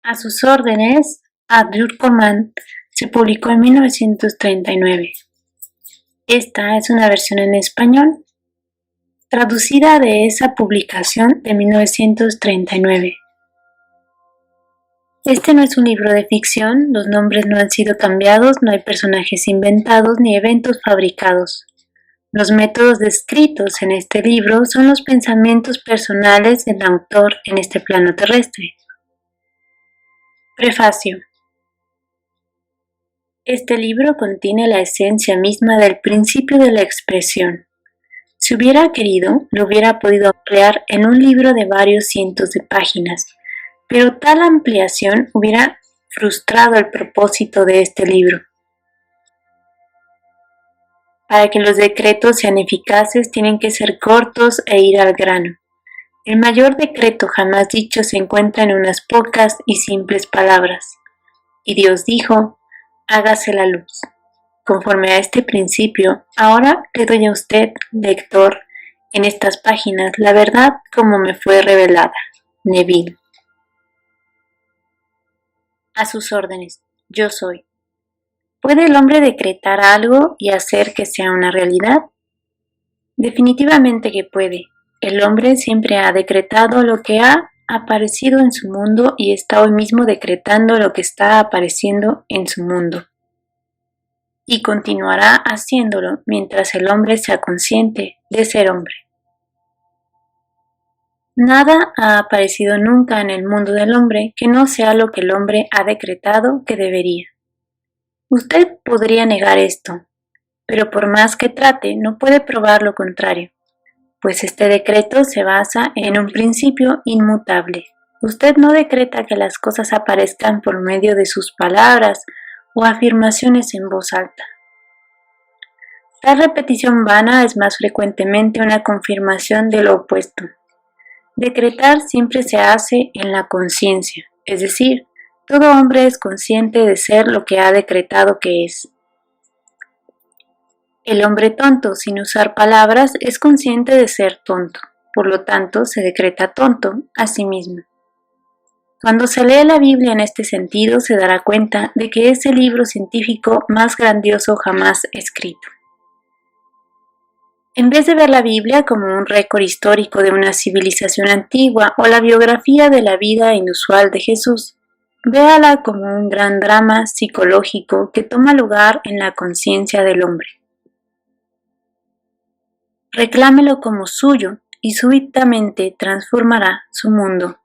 A sus órdenes, Abdurrahman se publicó en 1939. Esta es una versión en español, traducida de esa publicación de 1939. Este no es un libro de ficción, los nombres no han sido cambiados, no hay personajes inventados ni eventos fabricados. Los métodos descritos en este libro son los pensamientos personales del autor en este plano terrestre. Prefacio. Este libro contiene la esencia misma del principio de la expresión. Si hubiera querido, lo hubiera podido ampliar en un libro de varios cientos de páginas, pero tal ampliación hubiera frustrado el propósito de este libro. Para que los decretos sean eficaces, tienen que ser cortos e ir al grano. El mayor decreto jamás dicho se encuentra en unas pocas y simples palabras. Y Dios dijo, hágase la luz. Conforme a este principio, ahora le doy a usted, lector, en estas páginas, la verdad como me fue revelada. Neville. A sus órdenes, yo soy. ¿Puede el hombre decretar algo y hacer que sea una realidad? Definitivamente que puede. El hombre siempre ha decretado lo que ha aparecido en su mundo y está hoy mismo decretando lo que está apareciendo en su mundo. Y continuará haciéndolo mientras el hombre sea consciente de ser hombre. Nada ha aparecido nunca en el mundo del hombre que no sea lo que el hombre ha decretado que debería. Usted podría negar esto, pero por más que trate, no puede probar lo contrario, pues este decreto se basa en un principio inmutable. Usted no decreta que las cosas aparezcan por medio de sus palabras o afirmaciones en voz alta. Tal repetición vana es más frecuentemente una confirmación de lo opuesto. Decretar siempre se hace en la conciencia, es decir, todo hombre es consciente de ser lo que ha decretado que es. El hombre tonto, sin usar palabras, es consciente de ser tonto, por lo tanto se decreta tonto a sí mismo. Cuando se lee la Biblia en este sentido, se dará cuenta de que es el libro científico más grandioso jamás escrito. En vez de ver la Biblia como un récord histórico de una civilización antigua o la biografía de la vida inusual de Jesús, véala como un gran drama psicológico que toma lugar en la conciencia del hombre. Reclámelo como suyo y súbitamente transformará su mundo,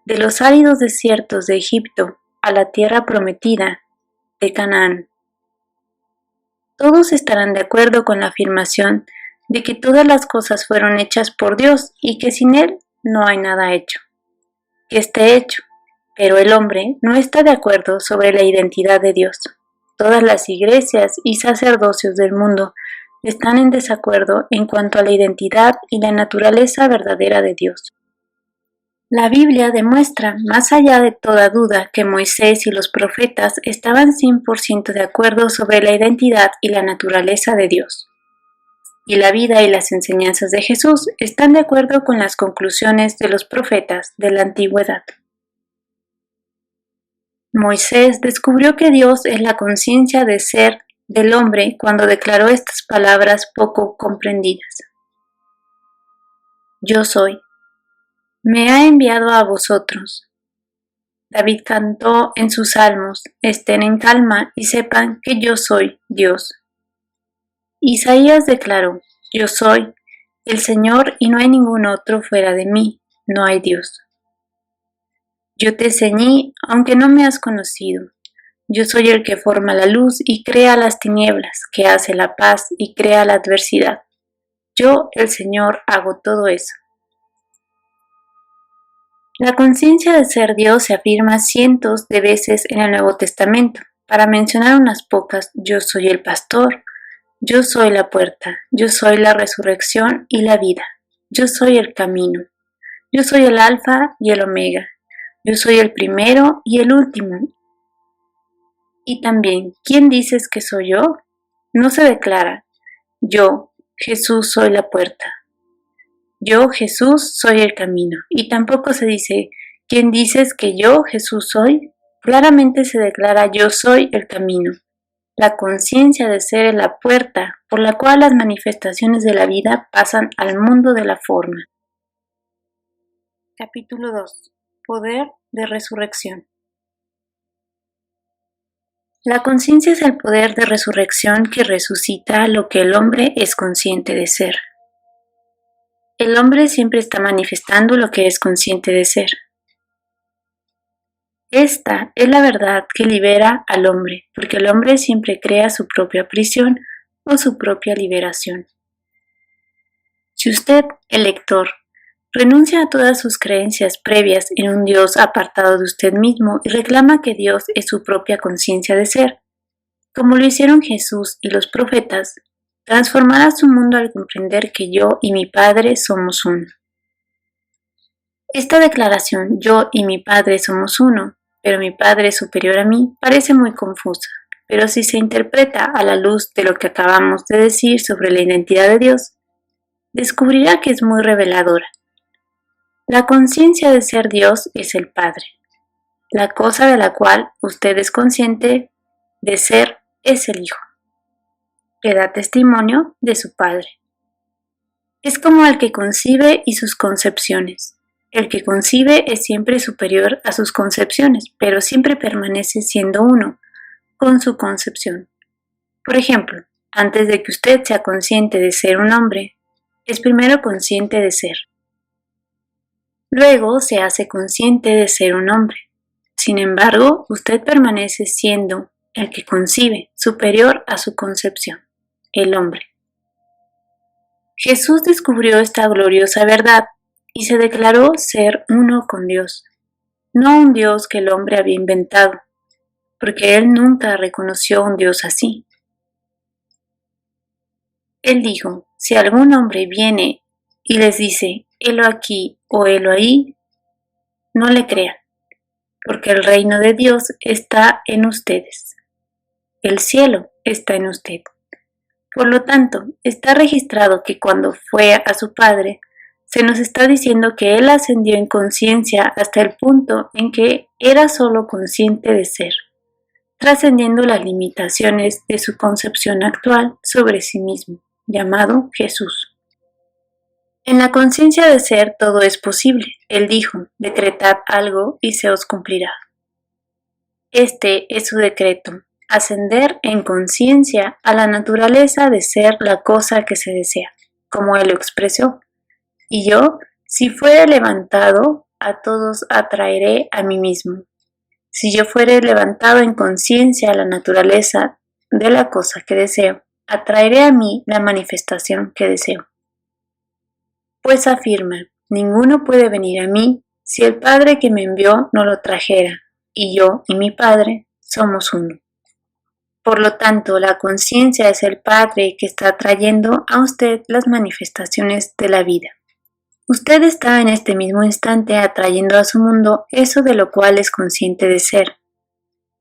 de los áridos desiertos de Egipto a la tierra prometida de Canaán. Todos estarán de acuerdo con la afirmación de que todas las cosas fueron hechas por Dios y que sin Él no hay nada hecho. Que esté hecho, pero el hombre no está de acuerdo sobre la identidad de Dios. Todas las iglesias y sacerdocios del mundo están en desacuerdo en cuanto a la identidad y la naturaleza verdadera de Dios. La Biblia demuestra, más allá de toda duda, que Moisés y los profetas estaban 100% de acuerdo sobre la identidad y la naturaleza de Dios. Y la vida y las enseñanzas de Jesús están de acuerdo con las conclusiones de los profetas de la antigüedad. Moisés descubrió que Dios es la conciencia de ser del hombre cuando declaró estas palabras poco comprendidas. Yo soy. Me ha enviado a vosotros. David cantó en sus salmos, estén en calma y sepan que yo soy Dios. Isaías declaró, yo soy el Señor y no hay ningún otro fuera de mí, no hay Dios. Yo te ceñí aunque no me has conocido. Yo soy el que forma la luz y crea las tinieblas, que hace la paz y crea la adversidad. Yo, el Señor, hago todo eso. La conciencia de ser Dios se afirma cientos de veces en el Nuevo Testamento. Para mencionar unas pocas, yo soy el pastor, yo soy la puerta, yo soy la resurrección y la vida, yo soy el camino, yo soy el alfa y el omega, yo soy el primero y el último. Y también, ¿quién dices que soy yo? No se declara, yo, Jesús, soy la puerta. Yo, Jesús, soy el camino. Y tampoco se dice, ¿quién dices que yo, Jesús, soy? Claramente se declara yo soy el camino. La conciencia de ser es la puerta por la cual las manifestaciones de la vida pasan al mundo de la forma. Capítulo 2. Poder de resurrección. La conciencia es el poder de resurrección que resucita lo que el hombre es consciente de ser. El hombre siempre está manifestando lo que es consciente de ser. Esta es la verdad que libera al hombre, porque el hombre siempre crea su propia prisión o su propia liberación. Si usted, el lector, renuncia a todas sus creencias previas en un Dios apartado de usted mismo y reclama que Dios es su propia conciencia de ser, como lo hicieron Jesús y los profetas, transformará su mundo al comprender que yo y mi Padre somos uno. Esta declaración, yo y mi Padre somos uno, pero mi Padre es superior a mí, parece muy confusa, pero si se interpreta a la luz de lo que acabamos de decir sobre la identidad de Dios, descubrirá que es muy reveladora. La conciencia de ser Dios es el Padre. La cosa de la cual usted es consciente de ser es el Hijo, que da testimonio de su Padre. Es como el que concibe y sus concepciones. El que concibe es siempre superior a sus concepciones, pero siempre permanece siendo uno con su concepción. Por ejemplo, antes de que usted sea consciente de ser un hombre, es primero consciente de ser. Luego se hace consciente de ser un hombre. Sin embargo, usted permanece siendo el que concibe, superior a su concepción, el hombre. Jesús descubrió esta gloriosa verdad y se declaró ser uno con Dios, no un Dios que el hombre había inventado, porque él nunca reconoció un Dios así. Él dijo, si algún hombre viene y les dice, helo aquí o helo ahí, no le crean, porque el reino de Dios está en ustedes. El cielo está en usted. Por lo tanto, está registrado que cuando fue a su Padre, se nos está diciendo que Él ascendió en conciencia hasta el punto en que era solo consciente de ser, trascendiendo las limitaciones de su concepción actual sobre sí mismo, llamado Jesús. En la conciencia de ser todo es posible. Él dijo, decretad algo y se os cumplirá. Este es su decreto, ascender en conciencia a la naturaleza de ser la cosa que se desea, como él lo expresó. Y yo, si fuere levantado, a todos atraeré a mí mismo. Si yo fuere levantado en conciencia a la naturaleza de la cosa que deseo, atraeré a mí la manifestación que deseo. Pues afirma, ninguno puede venir a mí si el Padre que me envió no lo trajera, y yo y mi Padre somos uno. Por lo tanto, la conciencia es el Padre que está trayendo a usted las manifestaciones de la vida. Usted está en este mismo instante atrayendo a su mundo eso de lo cual es consciente de ser.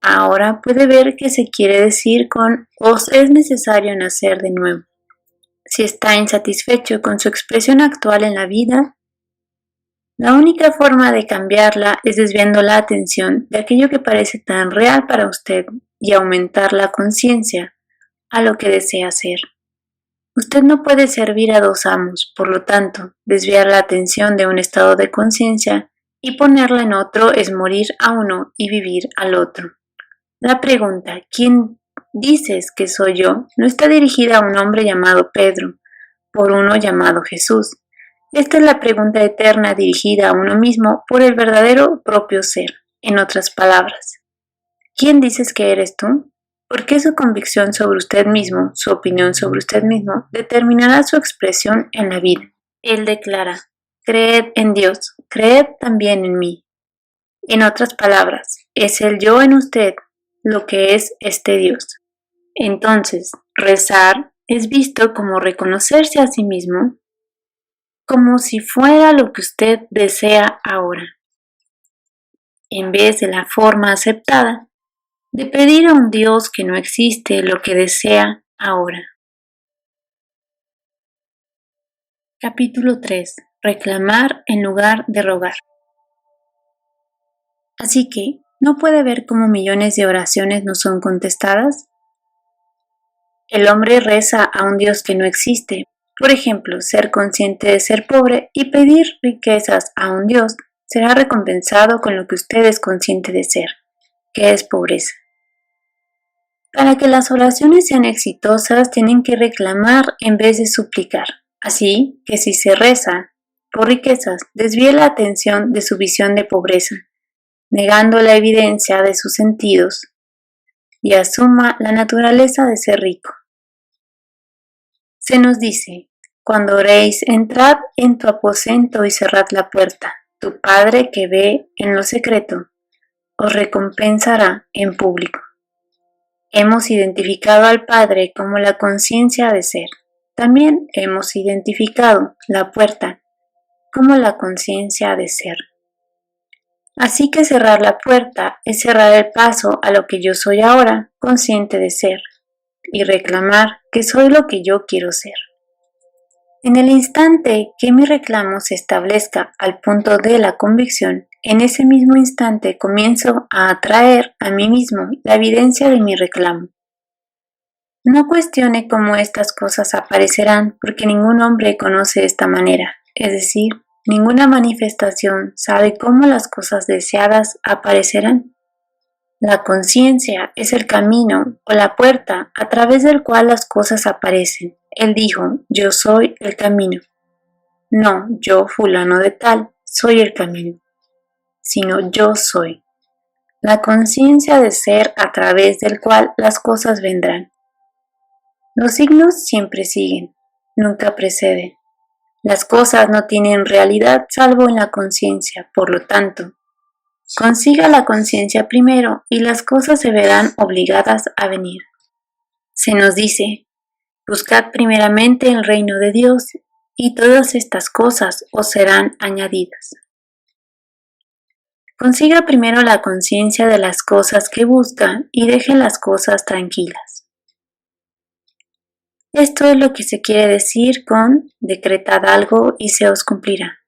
Ahora puede ver qué se quiere decir con os es necesario nacer de nuevo. Si está insatisfecho con su expresión actual en la vida, la única forma de cambiarla es desviando la atención de aquello que parece tan real para usted y aumentar la conciencia a lo que desea ser. Usted no puede servir a dos amos, por lo tanto, desviar la atención de un estado de conciencia y ponerla en otro es morir a uno y vivir al otro. La pregunta, ¿quién dices que soy yo?, no está dirigida a un hombre llamado Pedro, por uno llamado Jesús. Esta es la pregunta eterna dirigida a uno mismo por el verdadero propio ser. En otras palabras, ¿quién dices que eres tú? Porque su convicción sobre usted mismo, su opinión sobre usted mismo, determinará su expresión en la vida. Él declara, creed en Dios, creed también en mí. En otras palabras, es el yo en usted lo que es este Dios. Entonces, rezar es visto como reconocerse a sí mismo, como si fuera lo que usted desea ahora, en vez de la forma aceptada de pedir a un Dios que no existe lo que desea ahora. Capítulo 3. Reclamar en lugar de rogar. Así que, ¿No puede ver cómo millones de oraciones no son contestadas? El hombre reza a un Dios que no existe. Por ejemplo, ser consciente de ser pobre y pedir riquezas a un Dios será recompensado con lo que usted es consciente de ser, que es pobreza. Para que las oraciones sean exitosas, tienen que reclamar en vez de suplicar. Así que si se reza por riquezas, desvíe la atención de su visión de pobreza, negando la evidencia de sus sentidos, y asuma la naturaleza de ser rico. Se nos dice, cuando oréis, entrad en tu aposento y cerrad la puerta. Tu Padre que ve en lo secreto, os recompensará en público. Hemos identificado al Padre como la conciencia de ser. También hemos identificado la puerta como la conciencia de ser. Así que cerrar la puerta es cerrar el paso a lo que yo soy ahora, consciente de ser, y reclamar que soy lo que yo quiero ser. En el instante que mi reclamo se establezca al punto de la convicción, en ese mismo instante comienzo a atraer a mí mismo la evidencia de mi reclamo. No cuestione cómo estas cosas aparecerán, porque ningún hombre conoce esta manera, es decir, ninguna manifestación sabe cómo las cosas deseadas aparecerán. La conciencia es el camino o la puerta a través del cual las cosas aparecen. Él dijo, yo soy el camino. No, yo fulano de tal, soy el camino, sino yo soy. La conciencia de ser a través del cual las cosas vendrán. Los signos siempre siguen, nunca preceden. Las cosas no tienen realidad salvo en la conciencia, por lo tanto, consiga la conciencia primero y las cosas se verán obligadas a venir. Se nos dice, buscad primeramente el reino de Dios y todas estas cosas os serán añadidas. Consiga primero la conciencia de las cosas que busca y deje las cosas tranquilas. Esto es lo que se quiere decir con decretad algo y se os cumplirá.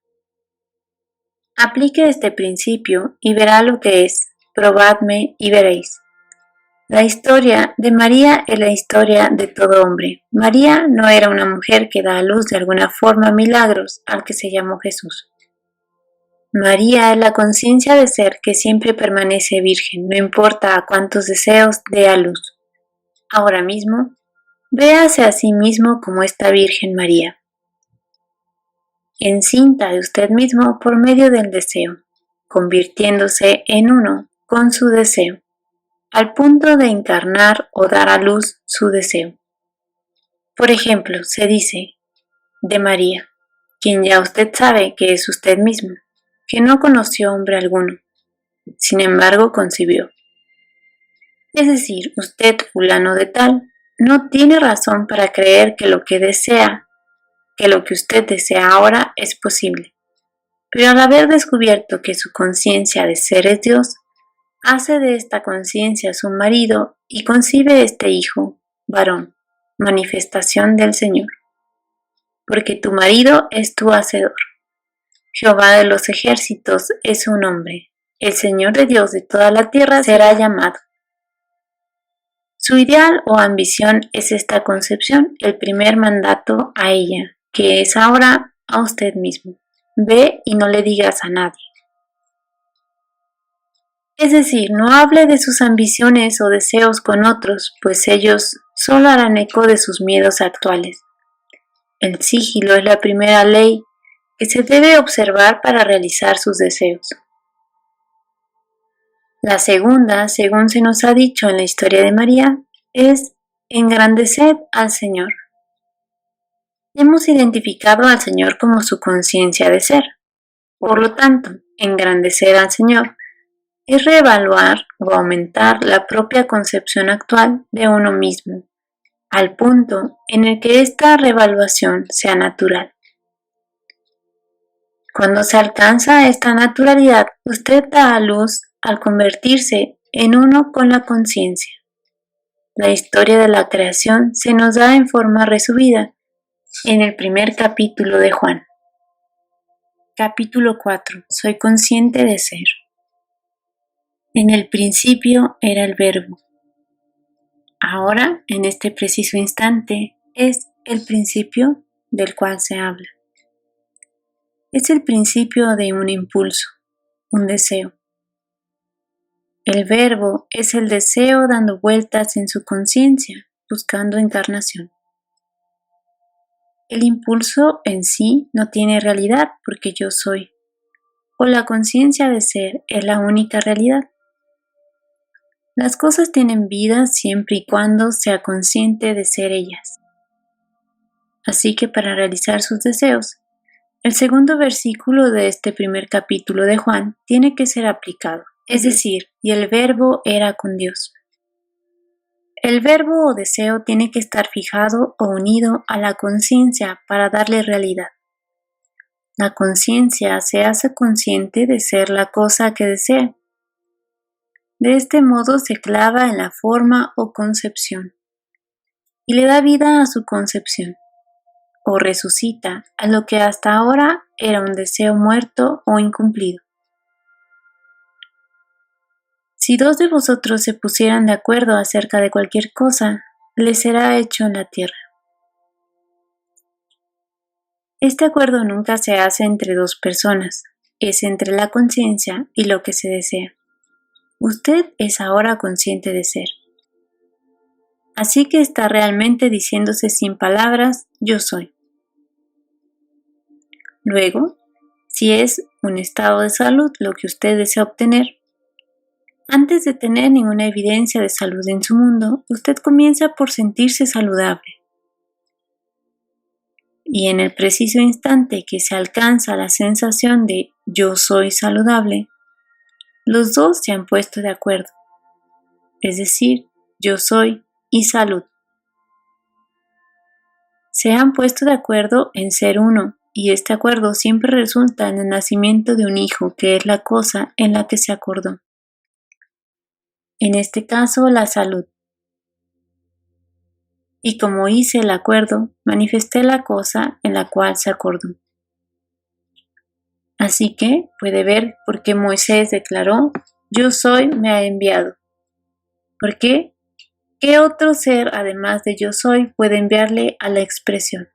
Aplique este principio y verá lo que es, probadme y veréis. La historia de María es la historia de todo hombre. María no era una mujer que da a luz de alguna forma milagros al que se llamó Jesús. María es la conciencia de ser que siempre permanece virgen, no importa a cuántos deseos dé a luz. Ahora mismo, véase a sí mismo como esta Virgen María. Encinta de usted mismo por medio del deseo, convirtiéndose en uno con su deseo, al punto de encarnar o dar a luz su deseo. Por ejemplo, se dice de María, quien ya usted sabe que es usted mismo, que no conoció hombre alguno, sin embargo concibió. Es decir, usted, fulano de tal, no tiene razón para creer que lo que usted desea ahora es posible. Pero al haber descubierto que su conciencia de ser es Dios, hace de esta conciencia su marido y concibe este hijo, varón, manifestación del Señor. Porque tu marido es tu hacedor. Jehová de los ejércitos es su nombre. El Señor de Dios de toda la tierra será llamado. Su ideal o ambición es esta concepción, el primer mandato a ella, que es ahora a usted mismo. Ve y no le digas a nadie. Es decir, no hable de sus ambiciones o deseos con otros, pues ellos solo harán eco de sus miedos actuales. El sigilo es la primera ley que se debe observar para realizar sus deseos. La segunda, según se nos ha dicho en la historia de María, es engrandeced al Señor. Hemos identificado al Señor como su conciencia de ser. Por lo tanto, engrandecer al Señor es reevaluar o aumentar la propia concepción actual de uno mismo, al punto en el que esta reevaluación sea natural. Cuando se alcanza esta naturalidad, usted da a luz al convertirse en uno con la conciencia. La historia de la creación se nos da en forma resumida en el primer capítulo de Juan. Capítulo 4. Soy consciente de ser. En el principio era el Verbo. Ahora, en este preciso instante, es el principio del cual se habla. Es el principio de un impulso, un deseo. El Verbo es el deseo dando vueltas en su conciencia, buscando encarnación. El impulso en sí no tiene realidad porque yo soy, o la conciencia de ser es la única realidad. Las cosas tienen vida siempre y cuando sea consciente de ser ellas. Así que para realizar sus deseos, el segundo versículo de este primer capítulo de Juan tiene que ser aplicado, es decir, y el Verbo era con Dios. El verbo o deseo tiene que estar fijado o unido a la conciencia para darle realidad. La conciencia se hace consciente de ser la cosa que desea. De este modo se clava en la forma o concepción y le da vida a su concepción, o resucita a lo que hasta ahora era un deseo muerto o incumplido. Si dos de vosotros se pusieran de acuerdo acerca de cualquier cosa, les será hecho en la tierra. Este acuerdo nunca se hace entre dos personas, es entre la conciencia y lo que se desea. Usted es ahora consciente de ser. Así que está realmente diciéndose sin palabras, yo soy. Luego, si es un estado de salud lo que usted desea obtener, antes de tener ninguna evidencia de salud en su mundo, usted comienza por sentirse saludable. Y en el preciso instante que se alcanza la sensación de yo soy saludable, los dos se han puesto de acuerdo, es decir, yo soy y salud. Se han puesto de acuerdo en ser uno, y este acuerdo siempre resulta en el nacimiento de un hijo, que es la cosa en la que se acordó. En este caso, la salud. Y como hice el acuerdo, manifesté la cosa en la cual se acordó. Así que puede ver por qué Moisés declaró, yo soy me ha enviado. ¿Por qué? ¿Qué otro ser, además de yo soy, puede enviarle a la expresión?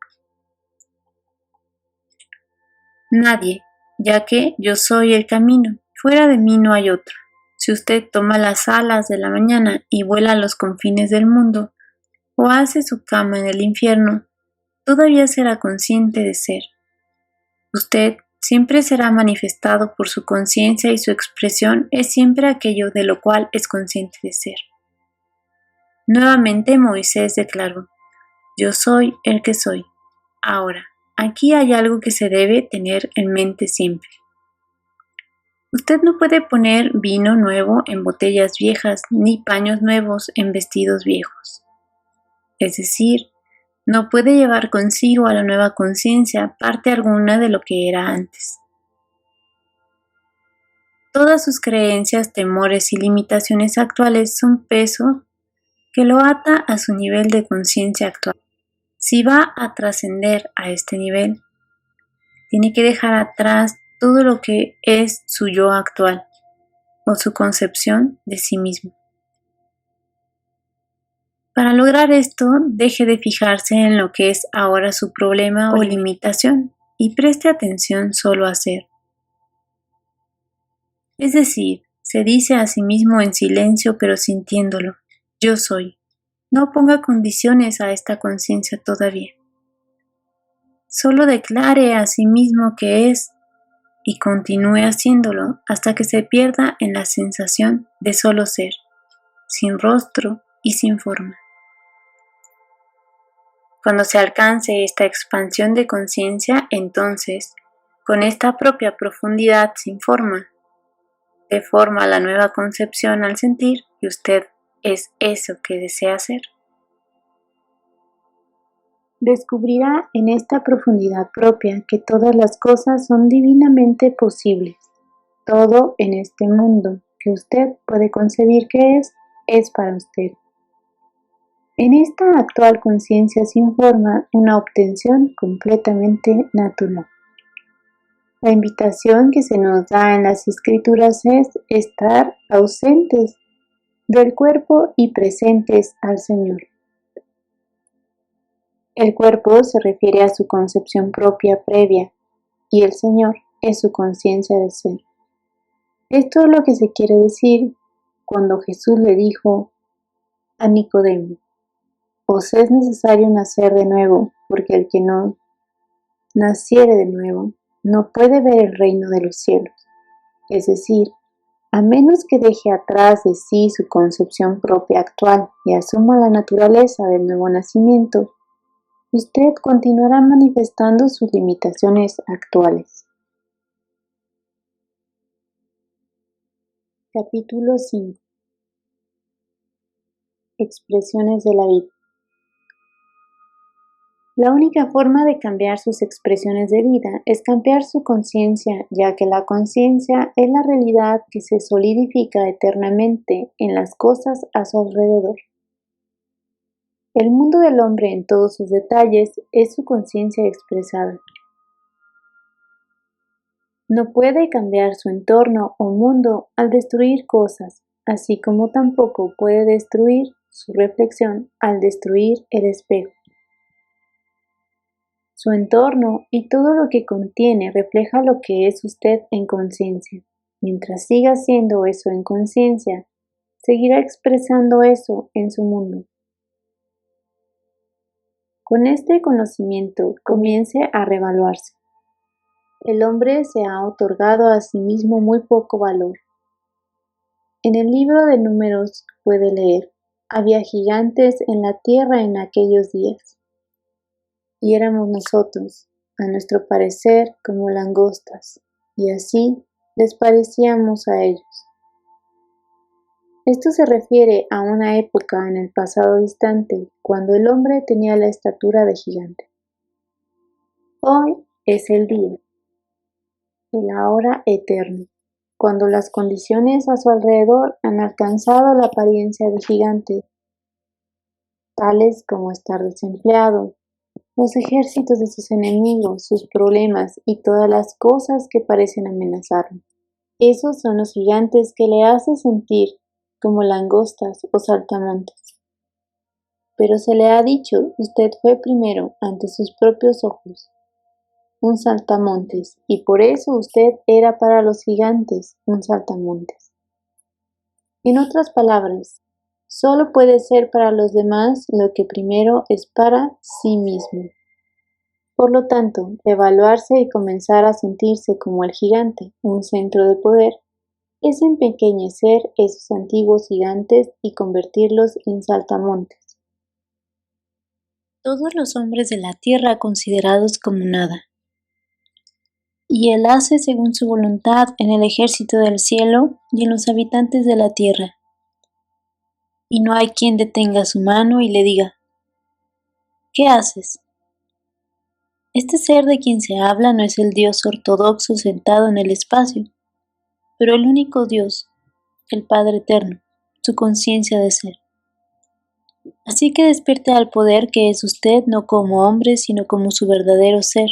Nadie, ya que yo soy el camino. Fuera de mí no hay otro. Si usted toma las alas de la mañana y vuela a los confines del mundo, o hace su cama en el infierno, todavía será consciente de ser. Usted siempre será manifestado por su conciencia y su expresión es siempre aquello de lo cual es consciente de ser. Nuevamente Moisés declaró, yo soy el que soy. Ahora, aquí hay algo que se debe tener en mente siempre. Usted no puede poner vino nuevo en botellas viejas ni paños nuevos en vestidos viejos. Es decir, no puede llevar consigo a la nueva conciencia parte alguna de lo que era antes. Todas sus creencias, temores y limitaciones actuales son peso que lo ata a su nivel de conciencia actual. Si va a trascender a este nivel, tiene que dejar atrás todo lo que es su yo actual o su concepción de sí mismo. Para lograr esto, deje de fijarse en lo que es ahora su problema o limitación y preste atención solo a ser. Es decir, se dice a sí mismo en silencio pero sintiéndolo, yo soy. No ponga condiciones a esta conciencia todavía. Solo declare a sí mismo que es y continúe haciéndolo hasta que se pierda en la sensación de solo ser, sin rostro y sin forma. Cuando se alcance esta expansión de conciencia, entonces, con esta propia profundidad sin forma, de forma la nueva concepción al sentir que usted es eso que desea ser. Descubrirá en esta profundidad propia que todas las cosas son divinamente posibles. Todo en este mundo que usted puede concebir que es para usted. En esta actual conciencia sin forma, una obtención completamente natural. La invitación que se nos da en las Escrituras es estar ausentes del cuerpo y presentes al Señor. El cuerpo se refiere a su concepción propia previa y el Señor es su conciencia de ser. Esto es lo que se quiere decir cuando Jesús le dijo a Nicodemo: os es necesario nacer de nuevo, porque el que no naciere de nuevo no puede ver el reino de los cielos. Es decir, a menos que deje atrás de sí su concepción propia actual y asuma la naturaleza del nuevo nacimiento, usted continuará manifestando sus limitaciones actuales. Capítulo 5. Expresiones de la vida. La única forma de cambiar sus expresiones de vida es cambiar su conciencia, ya que la conciencia es la realidad que se solidifica eternamente en las cosas a su alrededor. El mundo del hombre en todos sus detalles es su conciencia expresada. No puede cambiar su entorno o mundo al destruir cosas, así como tampoco puede destruir su reflexión al destruir el espejo. Su entorno y todo lo que contiene refleja lo que es usted en conciencia. Mientras siga siendo eso en conciencia, seguirá expresando eso en su mundo. Con este conocimiento comience a revaluarse. El hombre se ha otorgado a sí mismo muy poco valor. En el libro de Números puede leer: había gigantes en la tierra en aquellos días. Y éramos nosotros, a nuestro parecer, como langostas, y así les parecíamos a ellos. Esto se refiere a una época en el pasado distante, cuando el hombre tenía la estatura de gigante. Hoy es el día, el ahora eterno, cuando las condiciones a su alrededor han alcanzado la apariencia de gigante, tales como estar desempleado, los ejércitos de sus enemigos, sus problemas y todas las cosas que parecen amenazarlo. Esos son los gigantes que le hacen sentir como langostas o saltamontes. Pero se le ha dicho, usted fue primero ante sus propios ojos un saltamontes, y por eso usted era para los gigantes un saltamontes. En otras palabras, solo puede ser para los demás lo que primero es para sí mismo. Por lo tanto, evaluarse y comenzar a sentirse como el gigante, un centro de poder, es empequeñecer esos antiguos gigantes y convertirlos en saltamontes. Todos los hombres de la tierra considerados como nada. Y Él hace según su voluntad en el ejército del cielo y en los habitantes de la tierra. Y no hay quien detenga su mano y le diga: ¿qué haces? Este ser de quien se habla no es el Dios ortodoxo sentado en el espacio, pero el único Dios, el Padre eterno, su conciencia de ser. Así que despierte al poder que es usted no como hombre, sino como su verdadero ser,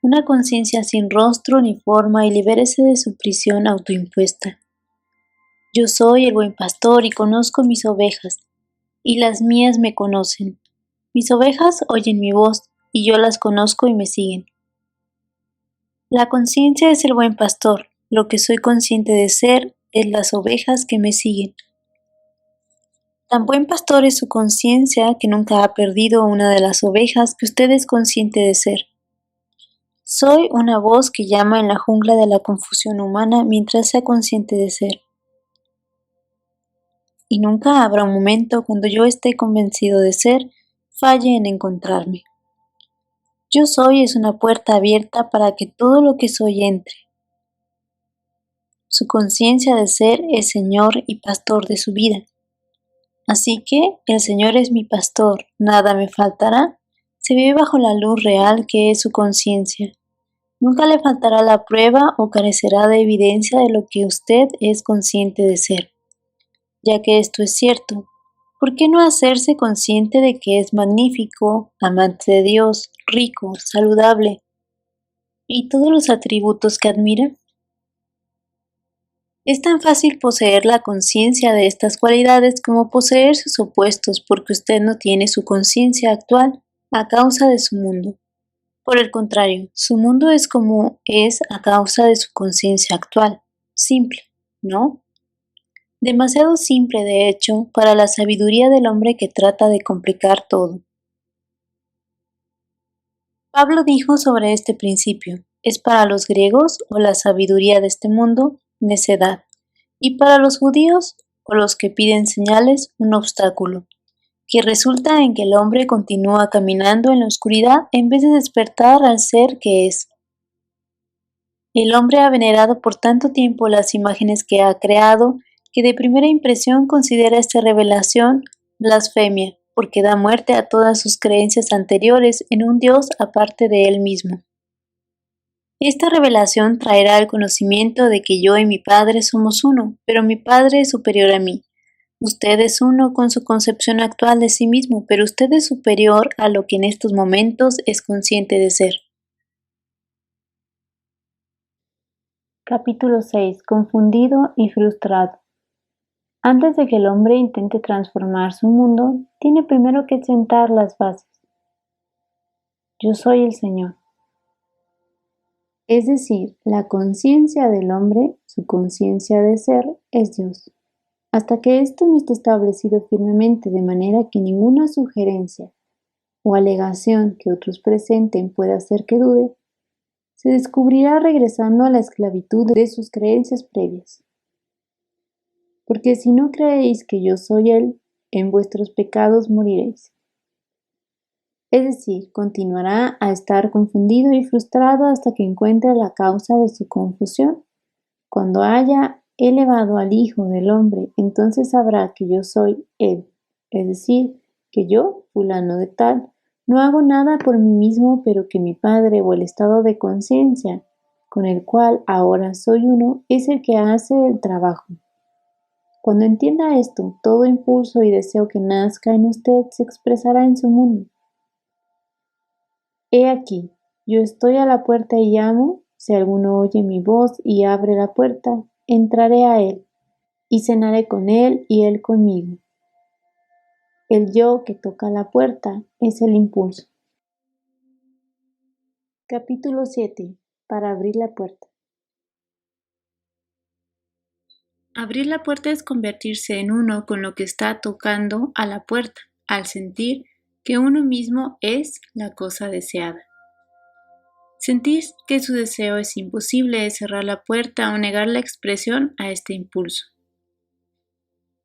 una conciencia sin rostro ni forma, y libérese de su prisión autoimpuesta. Yo soy el buen pastor y conozco mis ovejas, y las mías me conocen. Mis ovejas oyen mi voz, y yo las conozco y me siguen. La conciencia es el buen pastor, lo que soy consciente de ser es las ovejas que me siguen. Tan buen pastor es su conciencia que nunca ha perdido una de las ovejas que usted es consciente de ser. Soy una voz que llama en la jungla de la confusión humana mientras sea consciente de ser. Y nunca habrá un momento cuando yo esté convencido de ser, falle en encontrarme. Yo soy es una puerta abierta para que todo lo que soy entre. Su conciencia de ser es Señor y pastor de su vida. Así que el Señor es mi pastor, nada me faltará. Se vive bajo la luz real que es su conciencia. Nunca le faltará la prueba o carecerá de evidencia de lo que usted es consciente de ser. Ya que esto es cierto, ¿por qué no hacerse consciente de que es magnífico, amante de Dios, rico, saludable? y todos los atributos que admira? Es tan fácil poseer la conciencia de estas cualidades como poseer sus opuestos, porque usted no tiene su conciencia actual a causa de su mundo. Por el contrario, su mundo es como es a causa de su conciencia actual. Simple, ¿no? Demasiado simple, de hecho, para la sabiduría del hombre que trata de complicar todo. Pablo dijo sobre este principio: es para los griegos o la sabiduría de este mundo necedad, y para los judíos o los que piden señales un obstáculo, que resulta en que el hombre continúa caminando en la oscuridad en vez de despertar al ser que es. El hombre ha venerado por tanto tiempo las imágenes que ha creado, que de primera impresión considera esta revelación blasfemia, porque da muerte a todas sus creencias anteriores en un Dios aparte de él mismo. Esta revelación traerá el conocimiento de que yo y mi Padre somos uno, pero mi Padre es superior a mí. Usted es uno con su concepción actual de sí mismo, pero usted es superior a lo que en estos momentos es consciente de ser. Capítulo 6. Confundido y frustrado. Antes de que el hombre intente transformar su mundo, tiene primero que sentar las bases. Yo soy el Señor. Es decir, la conciencia del hombre, su conciencia de ser, es Dios. Hasta que esto no esté establecido firmemente de manera que ninguna sugerencia o alegación que otros presenten pueda hacer que dude, se descubrirá regresando a la esclavitud de sus creencias previas. Porque si no creéis que yo soy Él, en vuestros pecados moriréis. Es decir, continuará a estar confundido y frustrado hasta que encuentre la causa de su confusión. Cuando haya elevado al Hijo del Hombre, entonces sabrá que yo soy Él, es decir, que yo, fulano de tal, no hago nada por mí mismo, pero que mi Padre o el estado de conciencia, con el cual ahora soy uno, es el que hace el trabajo. Cuando entienda esto, todo impulso y deseo que nazca en usted se expresará en su mundo. He aquí, yo estoy a la puerta y llamo. Si alguno oye mi voz y abre la puerta, entraré a él, y cenaré con él y él conmigo. El yo que toca la puerta es el impulso. Capítulo 7. Para abrir la puerta. Abrir la puerta es convertirse en uno con lo que está tocando a la puerta, al sentir que uno mismo es la cosa deseada. Sentir que su deseo es imposible es cerrar la puerta o negar la expresión a este impulso.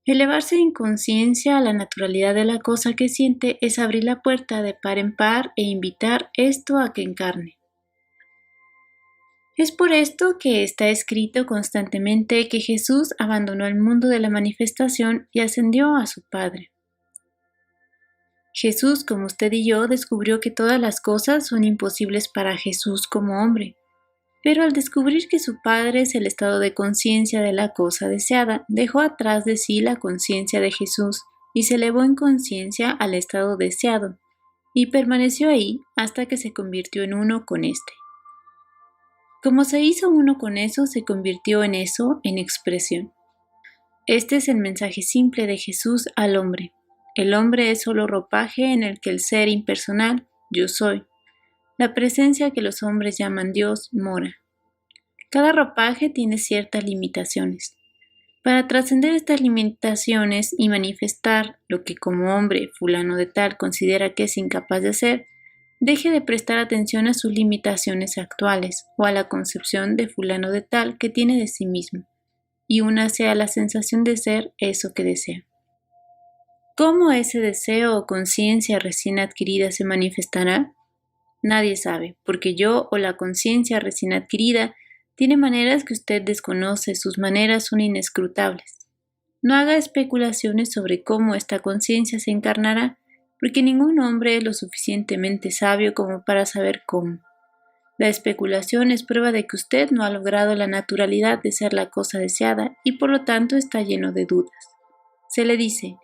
Elevarse en conciencia a la naturalidad de la cosa que siente es abrir la puerta de par en par e invitar esto a que encarne. Es por esto que está escrito constantemente que Jesús abandonó el mundo de la manifestación y ascendió a su Padre. Jesús, como usted y yo, descubrió que todas las cosas son imposibles para Jesús como hombre. Pero al descubrir que su Padre es el estado de conciencia de la cosa deseada, dejó atrás de sí la conciencia de Jesús y se elevó en conciencia al estado deseado, y permaneció ahí hasta que se convirtió en uno con éste. Como se hizo uno con eso, se convirtió en eso en expresión. Este es el mensaje simple de Jesús al hombre. El hombre es solo ropaje en el que el ser impersonal, yo soy, la presencia que los hombres llaman Dios, mora. Cada ropaje tiene ciertas limitaciones. Para trascender estas limitaciones y manifestar lo que como hombre fulano de tal considera que es incapaz de hacer, deje de prestar atención a sus limitaciones actuales o a la concepción de fulano de tal que tiene de sí mismo, y únase a la sensación de ser eso que desea. ¿Cómo ese deseo o conciencia recién adquirida se manifestará? Nadie sabe, porque yo o la conciencia recién adquirida tiene maneras que usted desconoce, sus maneras son inescrutables. No haga especulaciones sobre cómo esta conciencia se encarnará, porque ningún hombre es lo suficientemente sabio como para saber cómo. La especulación es prueba de que usted no ha logrado la naturalidad de ser la cosa deseada y por lo tanto está lleno de dudas. Se le dice: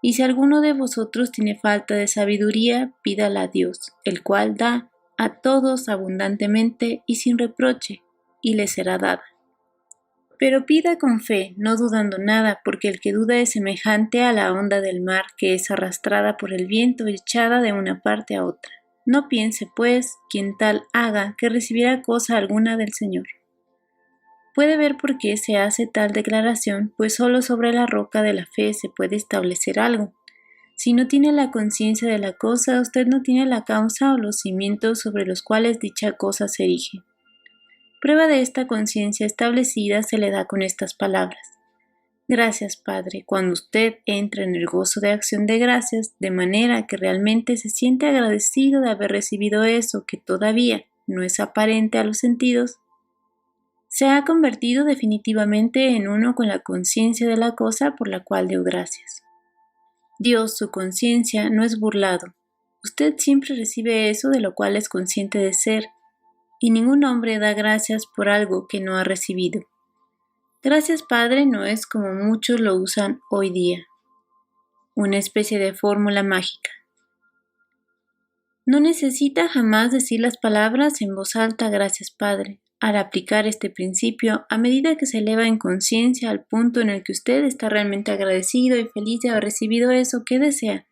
y si alguno de vosotros tiene falta de sabiduría, pídala a Dios, el cual da a todos abundantemente y sin reproche, y le será dada. Pero pida con fe, no dudando nada, porque el que duda es semejante a la onda del mar que es arrastrada por el viento y echada de una parte a otra. No piense, pues, quien tal haga, que recibirá cosa alguna del Señor. Puede ver por qué se hace tal declaración, pues solo sobre la roca de la fe se puede establecer algo. Si no tiene la conciencia de la cosa, usted no tiene la causa o los cimientos sobre los cuales dicha cosa se erige. Prueba de esta conciencia establecida se le da con estas palabras. Gracias, Padre, cuando usted entra en el gozo de acción de gracias, de manera que realmente se siente agradecido de haber recibido eso que todavía no es aparente a los sentidos, se ha convertido definitivamente en uno con la conciencia de la cosa por la cual dio gracias. Dios, su conciencia, no es burlado. Usted siempre recibe eso de lo cual es consciente de ser, y ningún hombre da gracias por algo que no ha recibido. Gracias, Padre, no es como muchos lo usan hoy día, una especie de fórmula mágica. No necesita jamás decir las palabras en voz alta, gracias, Padre. Al aplicar este principio, a medida que se eleva en conciencia al punto en el que usted está realmente agradecido y feliz de haber recibido eso que desea,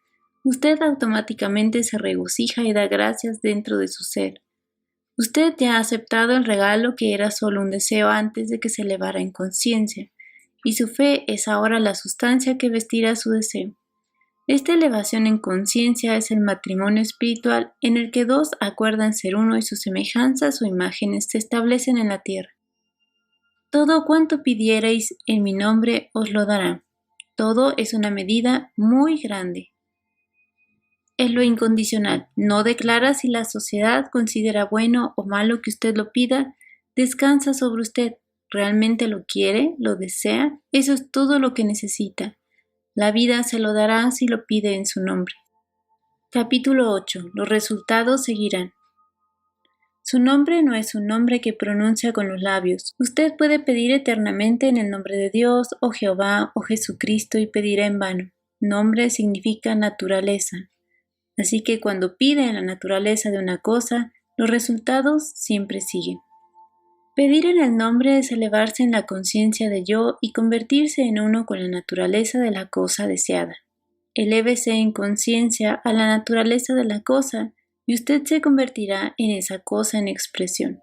usted automáticamente se regocija y da gracias dentro de su ser. Usted ya ha aceptado el regalo que era solo un deseo antes de que se elevara en conciencia, y su fe es ahora la sustancia que vestirá su deseo. Esta elevación en conciencia es el matrimonio espiritual en el que dos acuerdan ser uno y sus semejanzas o imágenes se establecen en la tierra. Todo cuanto pidiereis en mi nombre os lo dará. Todo es una medida muy grande. Es lo incondicional. No declara si la sociedad considera bueno o malo que usted lo pida, descansa sobre usted. ¿Realmente lo quiere? ¿Lo desea? Eso es todo lo que necesita. La vida se lo dará si lo pide en su nombre. Capítulo 8. Los resultados seguirán. Su nombre no es un nombre que pronuncia con los labios. Usted puede pedir eternamente en el nombre de Dios, o Jehová, o Jesucristo y pedirá en vano. Nombre significa naturaleza. Así que cuando pide en la naturaleza de una cosa, los resultados siempre siguen. Pedir en el nombre es elevarse en la conciencia de yo y convertirse en uno con la naturaleza de la cosa deseada. Elévese en conciencia a la naturaleza de la cosa y usted se convertirá en esa cosa en expresión.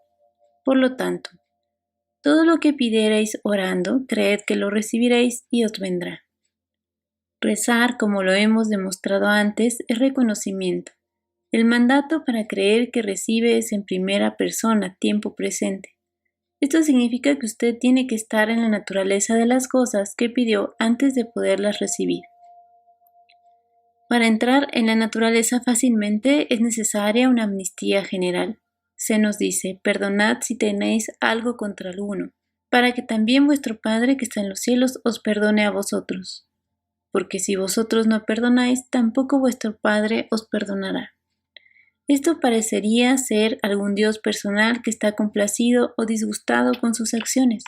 Por lo tanto, todo lo que pidierais orando, creed que lo recibiréis y os vendrá. Rezar, como lo hemos demostrado antes, es reconocimiento. El mandato para creer que recibe es en primera persona, tiempo presente. Esto significa que usted tiene que estar en la naturaleza de las cosas que pidió antes de poderlas recibir. Para entrar en la naturaleza fácilmente es necesaria una amnistía general. Se nos dice, perdonad si tenéis algo contra alguno, para que también vuestro Padre que está en los cielos os perdone a vosotros. Porque si vosotros no perdonáis, tampoco vuestro Padre os perdonará. Esto parecería ser algún Dios personal que está complacido o disgustado con sus acciones.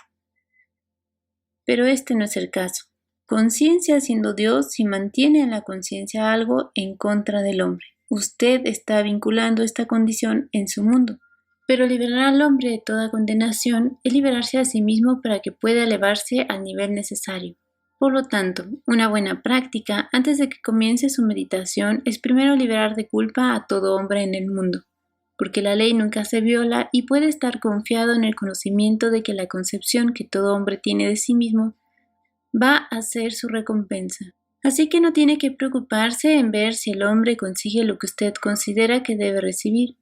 Pero este no es el caso. Conciencia siendo Dios si mantiene en la conciencia algo en contra del hombre. Usted está vinculando esta condición en su mundo. Pero liberar al hombre de toda condenación es liberarse a sí mismo para que pueda elevarse al nivel necesario. Por lo tanto, una buena práctica antes de que comience su meditación es primero liberar de culpa a todo hombre en el mundo, porque la ley nunca se viola y puede estar confiado en el conocimiento de que la concepción que todo hombre tiene de sí mismo va a ser su recompensa. Así que no tiene que preocuparse en ver si el hombre consigue lo que usted considera que debe recibir,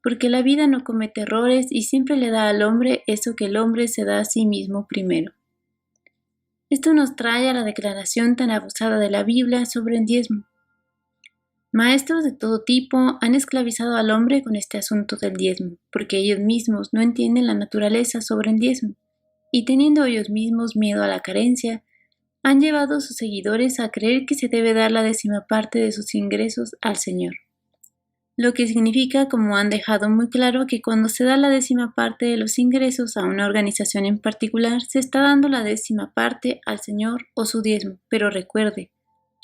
porque la vida no comete errores y siempre le da al hombre eso que el hombre se da a sí mismo primero. Esto nos trae a la declaración tan abusada de la Biblia sobre el diezmo. Maestros de todo tipo han esclavizado al hombre con este asunto del diezmo, porque ellos mismos no entienden la naturaleza sobre el diezmo, y teniendo ellos mismos miedo a la carencia, han llevado a sus seguidores a creer que se debe dar la 10ª parte de sus ingresos al Señor. Lo que significa, como han dejado muy claro, que cuando se da la 10ª parte de los ingresos a una organización en particular, se está dando la 10ª parte al Señor o su diezmo. Pero recuerde,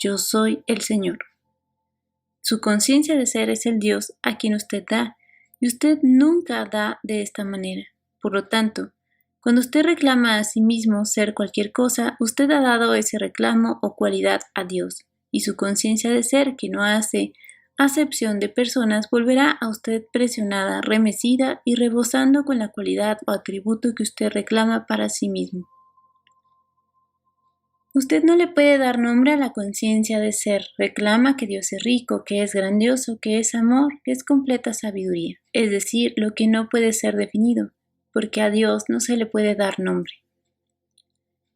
yo soy el Señor. Su conciencia de ser es el Dios a quien usted da, y usted nunca da de esta manera. Por lo tanto, cuando usted reclama a sí mismo ser cualquier cosa, usted ha dado ese reclamo o cualidad a Dios, y su conciencia de ser, que no hace acepción de personas, volverá a usted presionada, remecida y rebosando con la cualidad o atributo que usted reclama para sí mismo. Usted no le puede dar nombre a la conciencia de ser. Reclama que Dios es rico, que es grandioso, que es amor, que es completa sabiduría, es decir, lo que no puede ser definido, porque a Dios no se le puede dar nombre.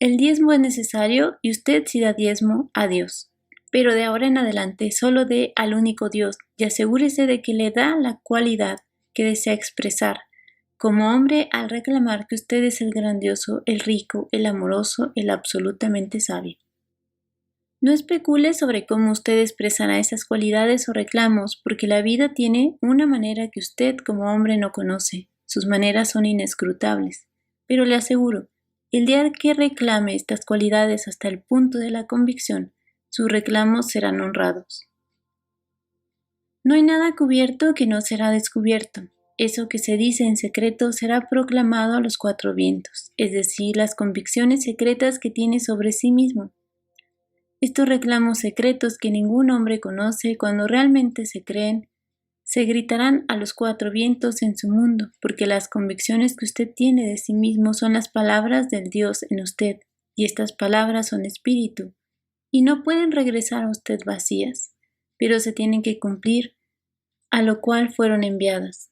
El diezmo es necesario y usted sí da diezmo a Dios, pero de ahora en adelante solo dé al único Dios y asegúrese de que le da la cualidad que desea expresar como hombre al reclamar que usted es el grandioso, el rico, el amoroso, el absolutamente sabio. No especule sobre cómo usted expresará esas cualidades o reclamos, porque la vida tiene una manera que usted como hombre no conoce. Sus maneras son inescrutables. Pero le aseguro, el día que reclame estas cualidades hasta el punto de la convicción, sus reclamos serán honrados. No hay nada cubierto que no será descubierto. Eso que se dice en secreto será proclamado a los cuatro vientos, es decir, las convicciones secretas que tiene sobre sí mismo. Estos reclamos secretos que ningún hombre conoce, cuando realmente se creen, se gritarán a los cuatro vientos en su mundo, porque las convicciones que usted tiene de sí mismo son las palabras del Dios en usted, y estas palabras son espíritu, y no pueden regresar a usted vacías, pero se tienen que cumplir, a lo cual fueron enviadas.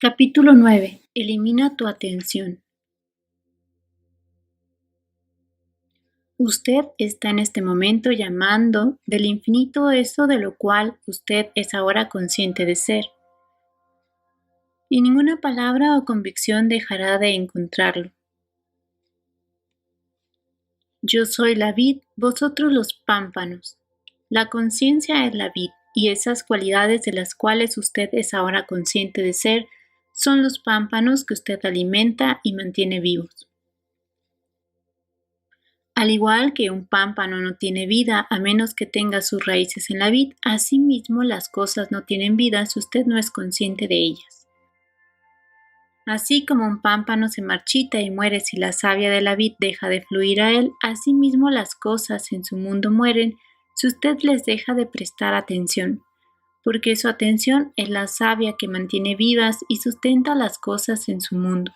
Capítulo 9. Elimina tu atención. Usted está en este momento llamando del infinito eso de lo cual usted es ahora consciente de ser. Y ninguna palabra o convicción dejará de encontrarlo. Yo soy la vid, vosotros los pámpanos. La conciencia es la vid, y esas cualidades de las cuales usted es ahora consciente de ser son los pámpanos que usted alimenta y mantiene vivos. Al igual que un pámpano no tiene vida a menos que tenga sus raíces en la vid, asimismo las cosas no tienen vida si usted no es consciente de ellas. Así como un pámpano se marchita y muere si la savia de la vid deja de fluir a él, asimismo las cosas en su mundo mueren si usted les deja de prestar atención, porque su atención es la savia que mantiene vivas y sustenta las cosas en su mundo.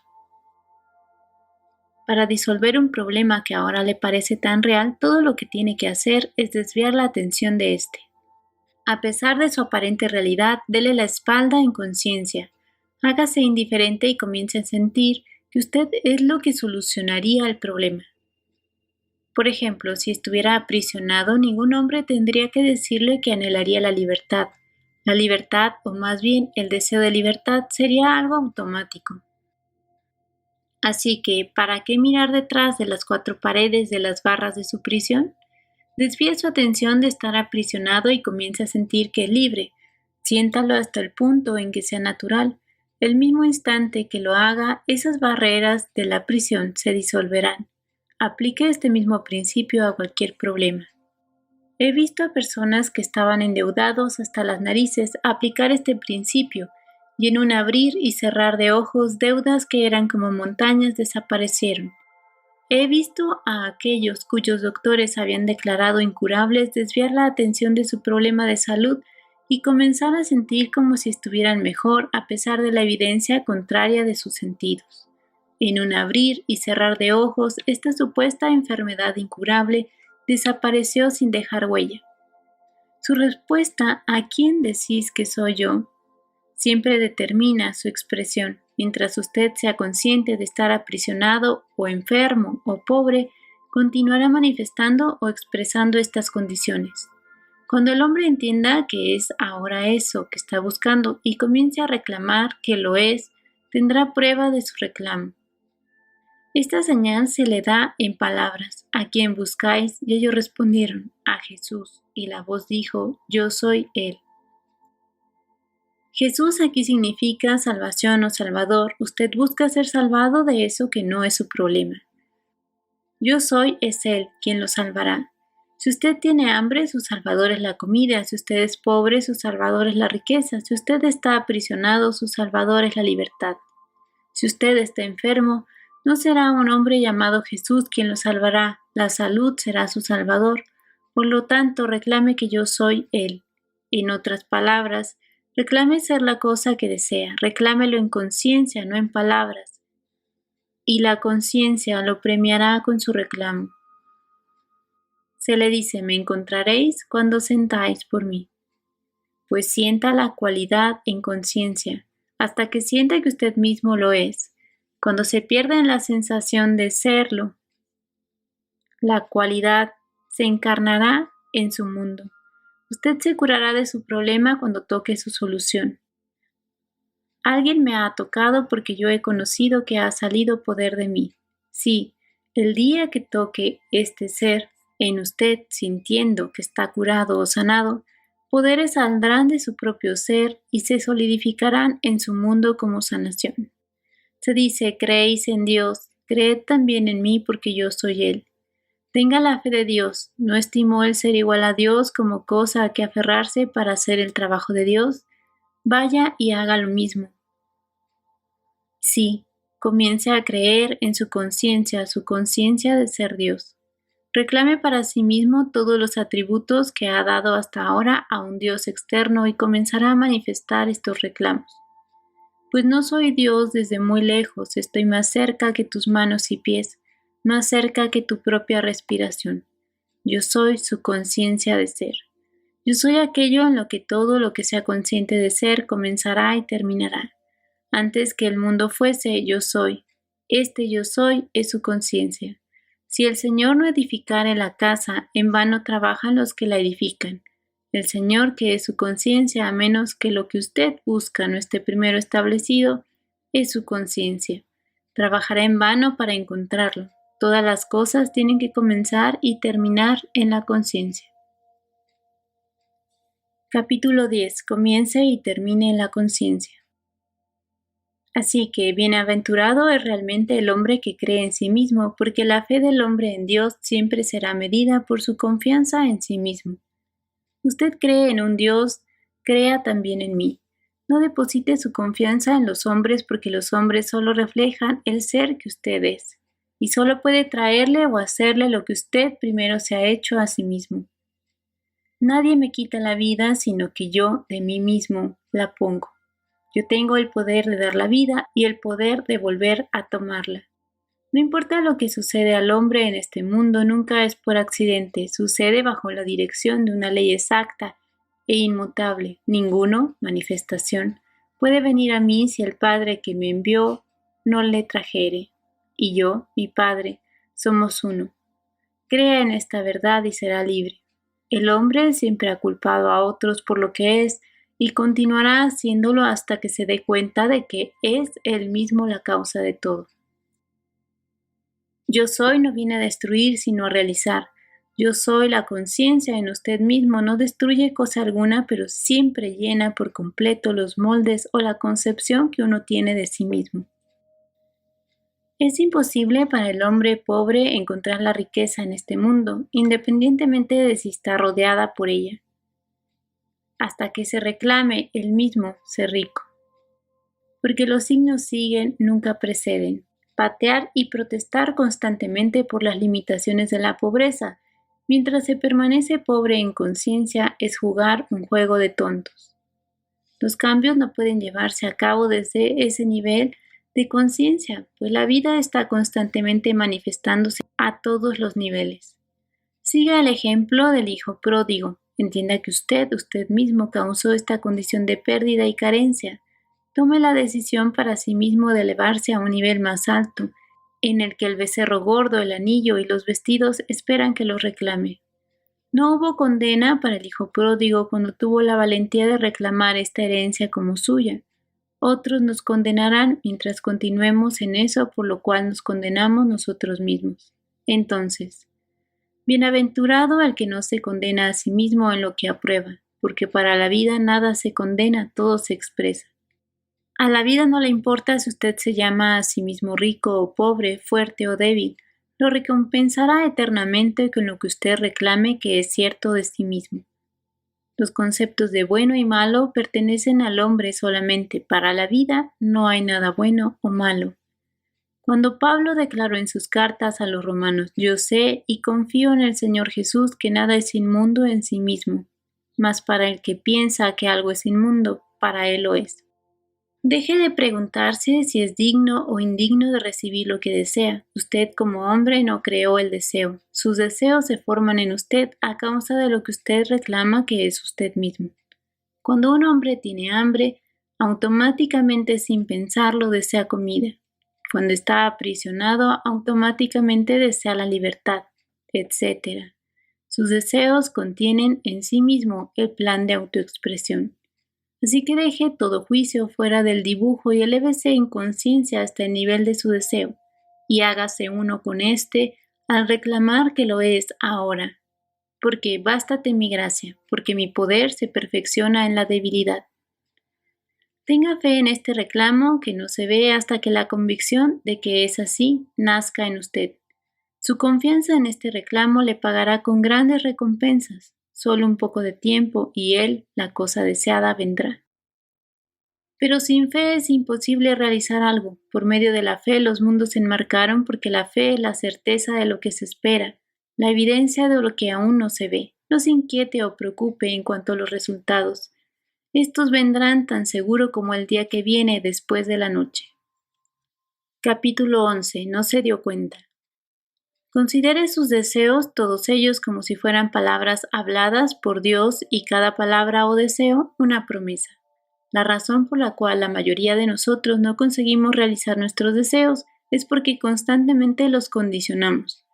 Para disolver un problema que ahora le parece tan real, todo lo que tiene que hacer es desviar la atención de este. A pesar de su aparente realidad, dele la espalda en conciencia. Hágase indiferente y comience a sentir que usted es lo que solucionaría el problema. Por ejemplo, si estuviera aprisionado, ningún hombre tendría que decirle que anhelaría la libertad. La libertad, o más bien el deseo de libertad, sería algo automático. Así que, ¿para qué mirar detrás de las cuatro paredes de las barras de su prisión? Desvíe su atención de estar aprisionado y comience a sentir que es libre. Siéntalo hasta el punto en que sea natural. El mismo instante que lo haga, esas barreras de la prisión se disolverán. Aplique este mismo principio a cualquier problema. He visto a personas que estaban endeudados hasta las narices aplicar este principio, y en un abrir y cerrar de ojos, deudas que eran como montañas desaparecieron. He visto a aquellos cuyos doctores habían declarado incurables desviar la atención de su problema de salud y comenzar a sentir como si estuvieran mejor a pesar de la evidencia contraria de sus sentidos. En un abrir y cerrar de ojos, esta supuesta enfermedad incurable desapareció sin dejar huella. Su respuesta ¿a quién decís que soy yo? Siempre determina su expresión. Mientras usted sea consciente de estar aprisionado o enfermo o pobre, continuará manifestando o expresando estas condiciones. Cuando el hombre entienda que es ahora eso que está buscando y comience a reclamar que lo es, tendrá prueba de su reclamo. Esta señal se le da en palabras: ¿a quién buscáis? Y ellos respondieron: a Jesús. Y la voz dijo: yo soy él. Jesús aquí significa salvación o salvador. Usted busca ser salvado de eso que no es su problema. Yo soy es Él quien lo salvará. Si usted tiene hambre, su salvador es la comida. Si usted es pobre, su salvador es la riqueza. Si usted está aprisionado, su salvador es la libertad. Si usted está enfermo, no será un hombre llamado Jesús quien lo salvará. La salud será su salvador. Por lo tanto, reclame que yo soy Él. En otras palabras, reclame ser la cosa que desea. Reclámelo en conciencia, no en palabras. Y la conciencia lo premiará con su reclamo. Se le dice, me encontraréis cuando sentáis por mí. Pues sienta la cualidad en conciencia, hasta que sienta que usted mismo lo es. Cuando se pierde en la sensación de serlo, la cualidad se encarnará en su mundo. Usted se curará de su problema cuando toque su solución. Alguien me ha tocado porque yo he conocido que ha salido poder de mí. Sí, el día que toque este ser en usted sintiendo que está curado o sanado, poderes saldrán de su propio ser y se solidificarán en su mundo como sanación. Se dice, creéis en Dios, creed también en mí porque yo soy Él. Tenga la fe de Dios, ¿no estimó el ser igual a Dios como cosa a que aferrarse para hacer el trabajo de Dios? Vaya y haga lo mismo. Sí, comience a creer en su conciencia de ser Dios. Reclame para sí mismo todos los atributos que ha dado hasta ahora a un Dios externo y comenzará a manifestar estos reclamos. Pues no soy Dios desde muy lejos, estoy más cerca que tus manos y pies, más cerca que tu propia respiración. Yo soy su conciencia de ser. Yo soy aquello en lo que todo lo que sea consciente de ser comenzará y terminará. Antes que el mundo fuese, yo soy. Este yo soy es su conciencia. Si el Señor no edificare la casa, en vano trabajan los que la edifican. El Señor, que es su conciencia, a menos que lo que usted busca no esté primero establecido, es su conciencia. Trabajará en vano para encontrarlo. Todas las cosas tienen que comenzar y terminar en la conciencia. Capítulo 10. Comience y termine en la conciencia. Así que bienaventurado es realmente el hombre que cree en sí mismo, porque la fe del hombre en Dios siempre será medida por su confianza en sí mismo. Usted cree en un Dios, crea también en mí. No deposite su confianza en los hombres porque los hombres solo reflejan el ser que usted es, y solo puede traerle o hacerle lo que usted primero se ha hecho a sí mismo. Nadie me quita la vida, sino que yo de mí mismo la pongo. Yo tengo el poder de dar la vida y el poder de volver a tomarla. No importa lo que sucede al hombre en este mundo, nunca es por accidente, sucede bajo la dirección de una ley exacta e inmutable. Ninguno, manifestación, puede venir a mí si el Padre que me envió no le trajere. Y yo, mi Padre, somos uno. Crea en esta verdad y será libre. El hombre siempre ha culpado a otros por lo que es, y continuará haciéndolo hasta que se dé cuenta de que es él mismo la causa de todo. Yo soy no viene a destruir, sino a realizar. Yo soy la conciencia en usted mismo, no destruye cosa alguna, pero siempre llena por completo los moldes o la concepción que uno tiene de sí mismo. Es imposible para el hombre pobre encontrar la riqueza en este mundo, independientemente de si está rodeada por ella, hasta que se reclame él mismo ser rico. Porque los signos siguen, nunca preceden. Patear y protestar constantemente por las limitaciones de la pobreza, mientras se permanece pobre en conciencia, es jugar un juego de tontos. Los cambios no pueden llevarse a cabo desde ese nivel de conciencia, pues la vida está constantemente manifestándose a todos los niveles. Siga el ejemplo del hijo pródigo. Entienda que usted mismo causó esta condición de pérdida y carencia. Tome la decisión para sí mismo de elevarse a un nivel más alto, en el que el becerro gordo, el anillo y los vestidos esperan que los reclame. No hubo condena para el hijo pródigo cuando tuvo la valentía de reclamar esta herencia como suya. Otros nos condenarán mientras continuemos en eso por lo cual nos condenamos nosotros mismos. Entonces, bienaventurado el que no se condena a sí mismo en lo que aprueba, porque para la vida nada se condena, todo se expresa. A la vida no le importa si usted se llama a sí mismo rico o pobre, fuerte o débil. lo recompensará eternamente con lo que usted reclame que es cierto de sí mismo. Los conceptos de bueno y malo pertenecen al hombre solamente. Para la vida no hay nada bueno o malo. Cuando Pablo declaró en sus cartas a los romanos: yo sé y confío en el Señor Jesús que nada es inmundo en sí mismo, mas para el que piensa que algo es inmundo, para él lo es. Deje de preguntarse si es digno o indigno de recibir lo que desea. Usted como hombre no creó el deseo. Sus deseos se forman en usted a causa de lo que usted reclama que es usted mismo. Cuando un hombre tiene hambre, automáticamente sin pensarlo desea comida. Cuando está aprisionado, automáticamente desea la libertad, etc. Sus deseos contienen en sí mismo el plan de autoexpresión. Así que deje todo juicio fuera del dibujo y elévese en conciencia hasta el nivel de su deseo, y hágase uno con éste al reclamar que lo es ahora. Porque bástate mi gracia, porque mi poder se perfecciona en la debilidad. Tenga fe en este reclamo que no se ve hasta que la convicción de que es así nazca en usted. Su confianza en este reclamo le pagará con grandes recompensas. Solo un poco de tiempo y él, la cosa deseada, vendrá. Pero sin fe es imposible realizar algo. Por medio de la fe los mundos se enmarcaron porque la fe es la certeza de lo que se espera, la evidencia de lo que aún no se ve. No se inquiete o preocupe en cuanto a los resultados. Estos vendrán tan seguro como el día que viene después de la noche. Capítulo 11. No se dio cuenta. Considere sus deseos, todos ellos, como si fueran palabras habladas por Dios y cada palabra o deseo una promesa. La razón por la cual la mayoría de nosotros no conseguimos realizar nuestros deseos es porque constantemente los condicionamos.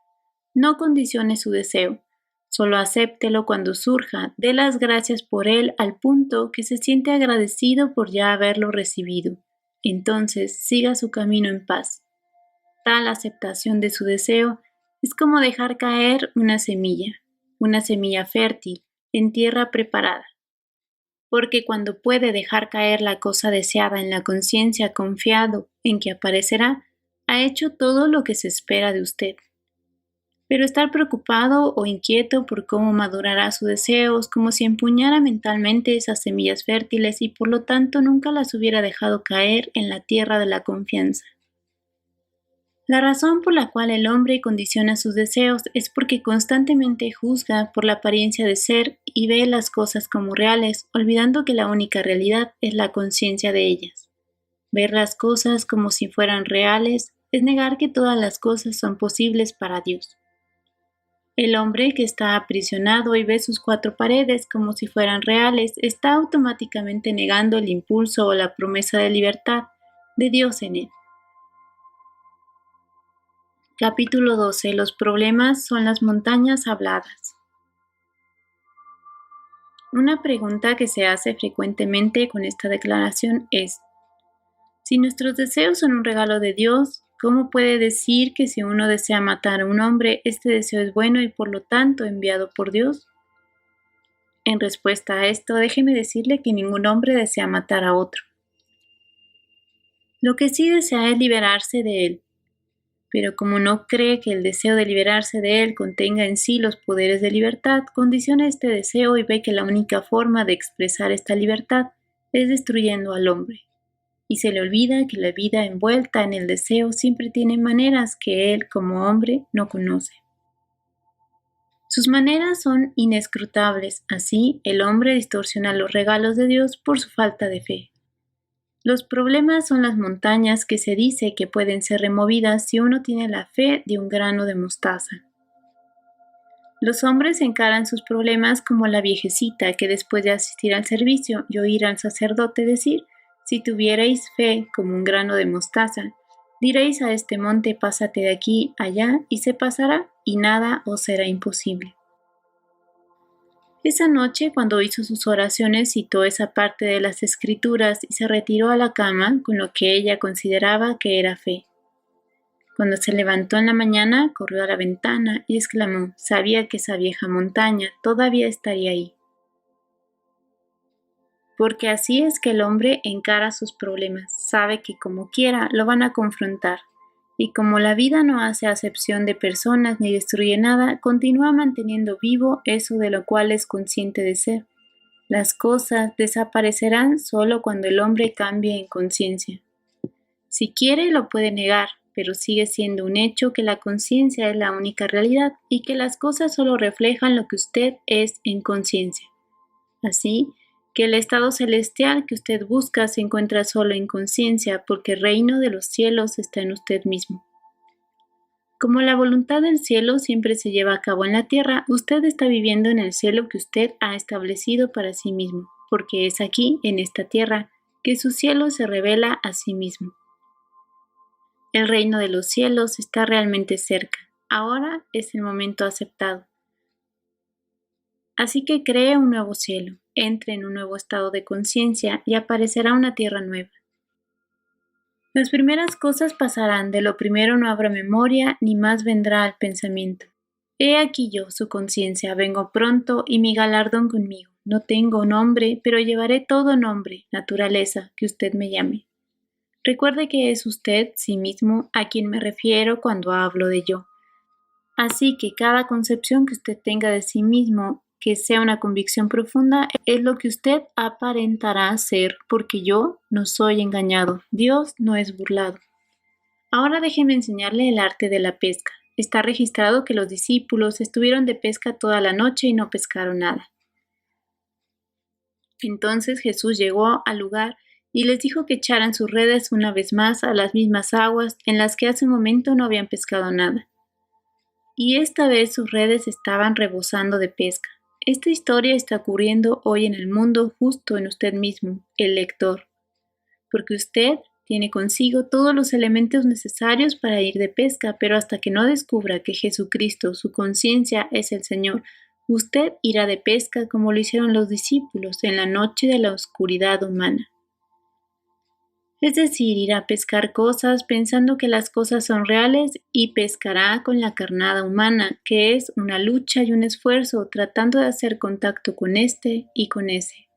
No condicione su deseo, solo acéptelo cuando surja, dé las gracias por él al punto que se siente agradecido por ya haberlo recibido. Entonces siga su camino en paz. Tal aceptación de su deseo es como dejar caer una semilla fértil, en tierra preparada. Porque cuando puede dejar caer la cosa deseada en la conciencia confiado en que aparecerá, ha hecho todo lo que se espera de usted. Pero estar preocupado o inquieto por cómo madurará su deseo es como si empuñara mentalmente esas semillas fértiles y por lo tanto nunca las hubiera dejado caer en la tierra de la confianza. La razón por la cual el hombre condiciona sus deseos es porque constantemente juzga por la apariencia de ser y ve las cosas como reales, olvidando que la única realidad es la conciencia de ellas. Ver las cosas como si fueran reales es negar que todas las cosas son posibles para Dios. El hombre que está aprisionado y ve sus cuatro paredes como si fueran reales está automáticamente negando el impulso o la promesa de libertad de Dios en él. Capítulo 12. Los problemas son las montañas habladas. Una pregunta que se hace frecuentemente con esta declaración es: si nuestros deseos son un regalo de Dios, ¿cómo puede decir que si uno desea matar a un hombre, este deseo es bueno y por lo tanto enviado por Dios? En respuesta a esto, déjeme decirle que ningún hombre desea matar a otro. Lo que sí desea es liberarse de él. Pero como no cree que el deseo de liberarse de él contenga en sí los poderes de libertad, condiciona este deseo y ve que la única forma de expresar esta libertad es destruyendo al hombre. Y se le olvida que la vida envuelta en el deseo siempre tiene maneras que él, como hombre, no conoce. Sus maneras son inescrutables, así el hombre distorsiona los regalos de Dios por su falta de fe. Los problemas son las montañas que se dice que pueden ser removidas si uno tiene la fe de un grano de mostaza. Los hombres encaran sus problemas como la viejecita que después de asistir al servicio y oír al sacerdote decir: si tuvierais fe como un grano de mostaza, diréis a este monte: pásate de aquí allá, y se pasará, y nada os será imposible. Esa noche, cuando hizo sus oraciones, citó esa parte de las Escrituras y se retiró a la cama con lo que ella consideraba que era fe. Cuando se levantó en la mañana, corrió a la ventana y exclamó: sabía que esa vieja montaña todavía estaría ahí. Porque así es que el hombre encara sus problemas, sabe que como quiera lo van a confrontar, Y como la vida no hace acepción de personas ni destruye nada, continúa manteniendo vivo eso de lo cual es consciente de ser. Las cosas desaparecerán solo cuando el hombre cambie en conciencia. Si quiere, lo puede negar, pero sigue siendo un hecho que la conciencia es la única realidad y que las cosas solo reflejan lo que usted es en conciencia. Así que el estado celestial que usted busca se encuentra solo en conciencia porque el reino de los cielos está en usted mismo. Como la voluntad del cielo siempre se lleva a cabo en la tierra, usted está viviendo en el cielo que usted ha establecido para sí mismo, porque es aquí, en esta tierra, que su cielo se revela a sí mismo. El reino de los cielos está realmente cerca. Ahora es el momento aceptado. Así que cree un nuevo cielo, entre en un nuevo estado de conciencia y aparecerá una tierra nueva. Las primeras cosas pasarán, de lo primero no habrá memoria, ni más vendrá al pensamiento. He aquí yo, su conciencia, vengo pronto y mi galardón conmigo. No tengo nombre, pero llevaré todo nombre, naturaleza, que usted me llame. Recuerde que es usted, sí mismo, a quien me refiero cuando hablo de yo. Así que cada concepción que usted tenga de sí mismo, que sea una convicción profunda, es lo que usted aparentará ser, porque yo no soy engañado, Dios no es burlado. Ahora déjeme enseñarle el arte de la pesca. Está registrado que los discípulos estuvieron de pesca toda la noche y no pescaron nada. Entonces Jesús llegó al lugar y les dijo que echaran sus redes una vez más a las mismas aguas en las que hace un momento no habían pescado nada. Y esta vez sus redes estaban rebosando de pesca. Esta historia está ocurriendo hoy en el mundo, justo en usted mismo, el lector, porque usted tiene consigo todos los elementos necesarios para ir de pesca, pero hasta que no descubra que Jesucristo, su conciencia, es el Señor, usted irá de pesca como lo hicieron los discípulos en la noche de la oscuridad humana. Es decir, irá a pescar cosas pensando que las cosas son reales y pescará con la carnada humana, que es una lucha y un esfuerzo tratando de hacer contacto con este y con ese,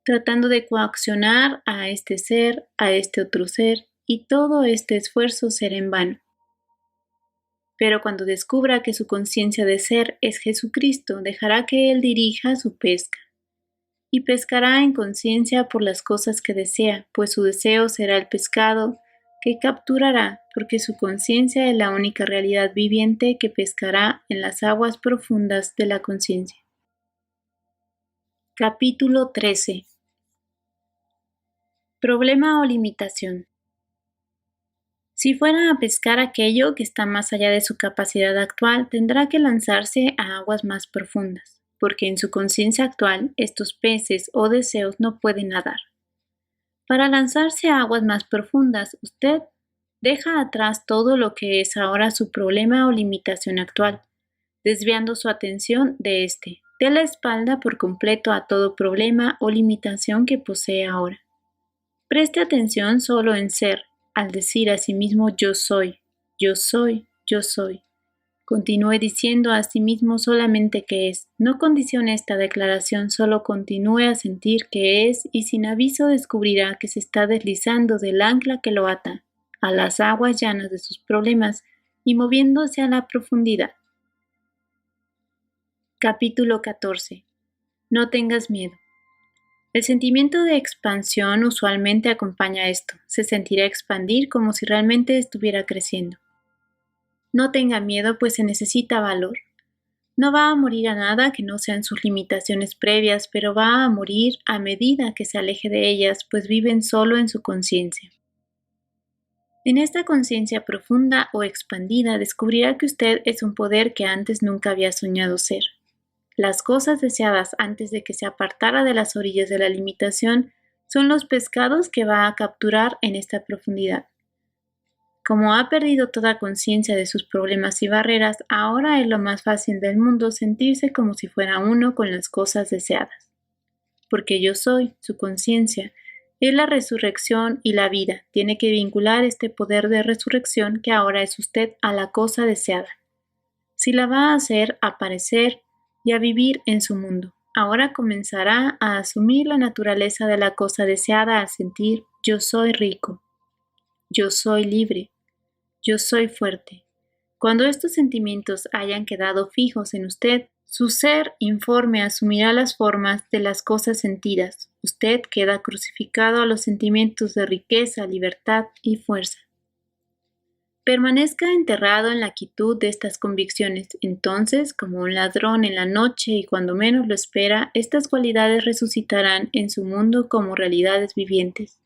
tratando de coaccionar a este ser, a este otro ser, y todo este esfuerzo será en vano. Pero cuando descubra que su conciencia de ser es Jesucristo, dejará que Él dirija su pesca. Y pescará en conciencia por las cosas que desea, pues su deseo será el pescado que capturará, porque su conciencia es la única realidad viviente que pescará en las aguas profundas de la conciencia. Capítulo 13. Problema o limitación. Si fuera a pescar aquello que está más allá de su capacidad actual, tendrá que lanzarse a aguas más profundas, porque en su conciencia actual estos peces o deseos no pueden nadar. Para lanzarse a aguas más profundas, usted deja atrás todo lo que es ahora su problema o limitación actual, desviando su atención de este. Dé la espalda por completo a todo problema o limitación que posee ahora. Preste atención solo en ser, al decir a sí mismo yo soy, yo soy, yo soy. Continúe diciendo a sí mismo solamente que es. No condicione esta declaración, solo continúe a sentir que es y sin aviso descubrirá que se está deslizando del ancla que lo ata a las aguas llanas de sus problemas y moviéndose a la profundidad. Capítulo 14. No tengas miedo. El sentimiento de expansión usualmente acompaña esto. Se sentirá expandir como si realmente estuviera creciendo. No tenga miedo, pues se necesita valor. No va a morir a nada que no sean sus limitaciones previas, pero va a morir a medida que se aleje de ellas, pues viven solo en su conciencia. En esta conciencia profunda o expandida descubrirá que usted es un poder que antes nunca había soñado ser. Las cosas deseadas antes de que se apartara de las orillas de la limitación son los pescados que va a capturar en esta profundidad. Como ha perdido toda conciencia de sus problemas y barreras, ahora es lo más fácil del mundo sentirse como si fuera uno con las cosas deseadas. Porque yo soy, su conciencia, es la resurrección y la vida. Tiene que vincular este poder de resurrección que ahora es usted a la cosa deseada. Si la va a hacer aparecer y a vivir en su mundo, ahora comenzará a asumir la naturaleza de la cosa deseada al sentir yo soy rico, yo soy libre, Yo soy fuerte. Cuando estos sentimientos hayan quedado fijos en usted, su ser informe asumirá las formas de las cosas sentidas. Usted queda crucificado a los sentimientos de riqueza, libertad y fuerza. Permanezca enterrado en la quietud de estas convicciones. Entonces, como un ladrón en la noche y cuando menos lo espera, estas cualidades resucitarán en su mundo como realidades vivientes.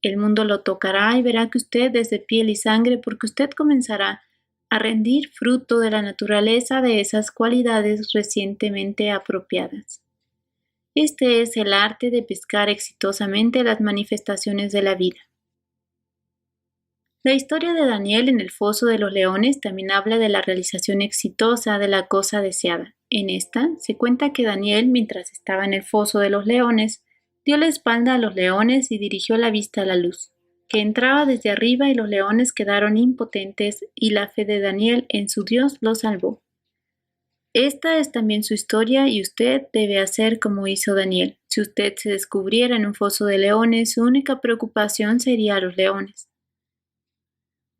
El mundo lo tocará y verá que usted es de piel y sangre porque usted comenzará a rendir fruto de la naturaleza de esas cualidades recientemente apropiadas. Este es el arte de pescar exitosamente las manifestaciones de la vida. La historia de Daniel en el foso de los leones también habla de la realización exitosa de la cosa deseada. En esta se cuenta que Daniel, mientras estaba en el foso de los leones, dio la espalda a los leones y dirigió la vista a la luz, que entraba desde arriba y los leones quedaron impotentes y la fe de Daniel en su Dios lo salvó. Esta es también su historia y usted debe hacer como hizo Daniel. Si usted se descubriera en un foso de leones, su única preocupación sería a los leones.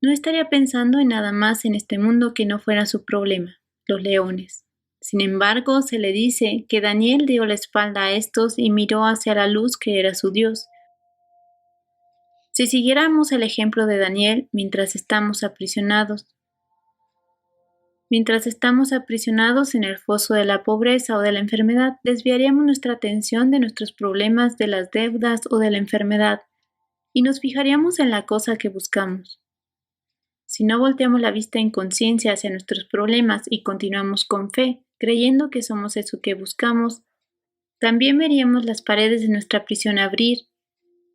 No estaría pensando en nada más en este mundo que no fuera su problema, los leones. Sin embargo, se le dice que Daniel dio la espalda a estos y miró hacia la luz que era su Dios. Si siguiéramos el ejemplo de Daniel mientras estamos aprisionados en el foso de la pobreza o de la enfermedad, desviaríamos nuestra atención de nuestros problemas, de las deudas o de la enfermedad, y nos fijaríamos en la cosa que buscamos. Si no volteamos la vista en conciencia hacia nuestros problemas y continuamos con fe, creyendo que somos eso que buscamos, también veríamos las paredes de nuestra prisión abrir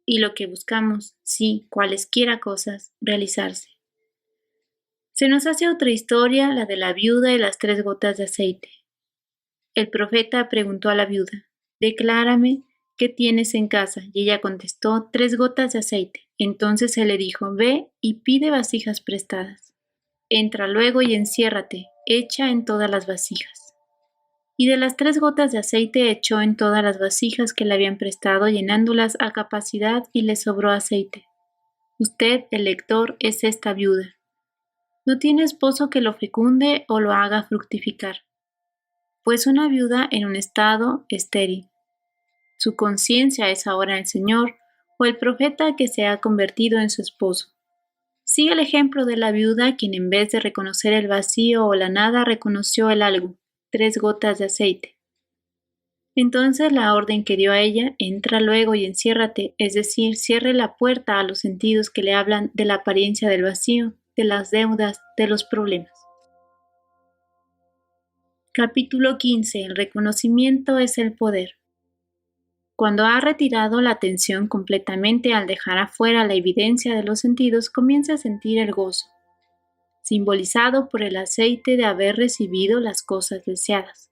y lo que buscamos, sí, cualesquiera cosas, realizarse. Se nos hace otra historia, la de la viuda y las 3 gotas de aceite. El profeta preguntó a la viuda, «Declárame, ¿qué tienes en casa?» Y ella contestó, 3 gotas de aceite. Entonces él le dijo, «Ve y pide vasijas prestadas. Entra luego y enciérrate, echa en todas las vasijas». Y de las 3 gotas de aceite echó en todas las vasijas que le habían prestado, llenándolas a capacidad y le sobró aceite. Usted, el lector, es esta viuda. No tiene esposo que lo fecunde o lo haga fructificar, pues una viuda en un estado estéril. Su conciencia es ahora el Señor o el profeta que se ha convertido en su esposo. Sigue el ejemplo de la viuda, quien en vez de reconocer el vacío o la nada, reconoció el algo, 3 gotas de aceite. Entonces la orden que dio a ella, entra luego y enciérrate, es decir, cierre la puerta a los sentidos que le hablan de la apariencia del vacío, de las deudas, de los problemas. Capítulo 15. El reconocimiento es el poder. Cuando ha retirado la atención completamente al dejar afuera la evidencia de los sentidos, comienza a sentir el gozo, simbolizado por el aceite de haber recibido las cosas deseadas.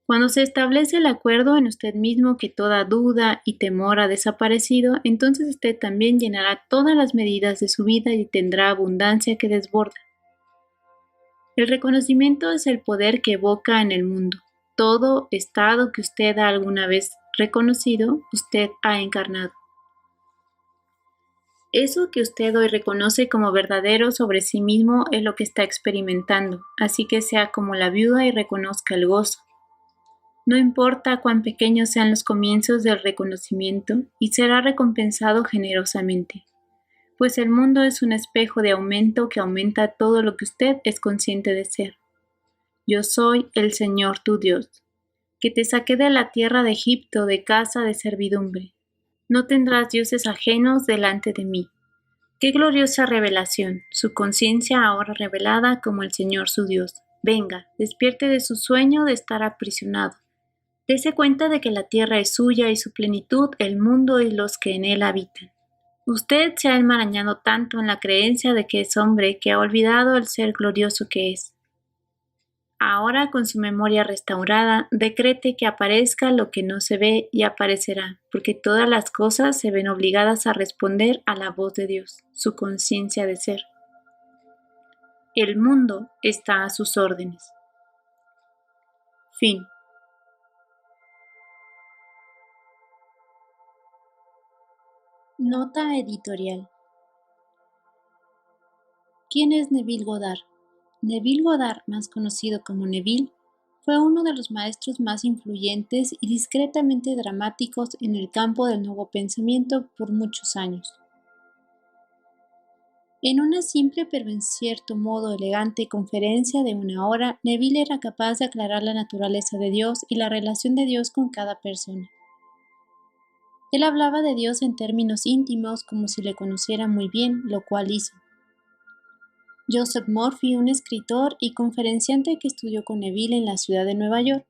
Cuando se establece el acuerdo en usted mismo que toda duda y temor ha desaparecido, entonces usted también llenará todas las medidas de su vida y tendrá abundancia que desborda. El reconocimiento es el poder que evoca en el mundo. Todo estado que usted ha alguna vez reconocido, usted ha encarnado. Eso que usted hoy reconoce como verdadero sobre sí mismo es lo que está experimentando, así que sea como la viuda y reconozca el gozo. No importa cuán pequeños sean los comienzos del reconocimiento, y será recompensado generosamente, pues el mundo es un espejo de aumento que aumenta todo lo que usted es consciente de ser. Yo soy el Señor tu Dios, que te saqué de la tierra de Egipto, de casa de servidumbre. No tendrás dioses ajenos delante de mí. ¡Qué gloriosa revelación! Su conciencia ahora revelada como el Señor su Dios. Venga, despierte de su sueño de estar aprisionado. Dese cuenta de que la tierra es suya y su plenitud, el mundo y los que en él habitan. Usted se ha enmarañado tanto en la creencia de que es hombre que ha olvidado el ser glorioso que es. Ahora, con su memoria restaurada, decrete que aparezca lo que no se ve y aparecerá, porque todas las cosas se ven obligadas a responder a la voz de Dios, su conciencia de ser. El mundo está a sus órdenes. Fin. Nota editorial. ¿Quién es Neville Goddard? Neville Goddard, más conocido como Neville, fue uno de los maestros más influyentes y discretamente dramáticos en el campo del nuevo pensamiento por muchos años. En una simple pero en cierto modo elegante conferencia de 1 hora, Neville era capaz de aclarar la naturaleza de Dios y la relación de Dios con cada persona. Él hablaba de Dios en términos íntimos como si le conociera muy bien, lo cual hizo. Joseph Murphy, un escritor y conferenciante que estudió con Neville en la ciudad de Nueva York,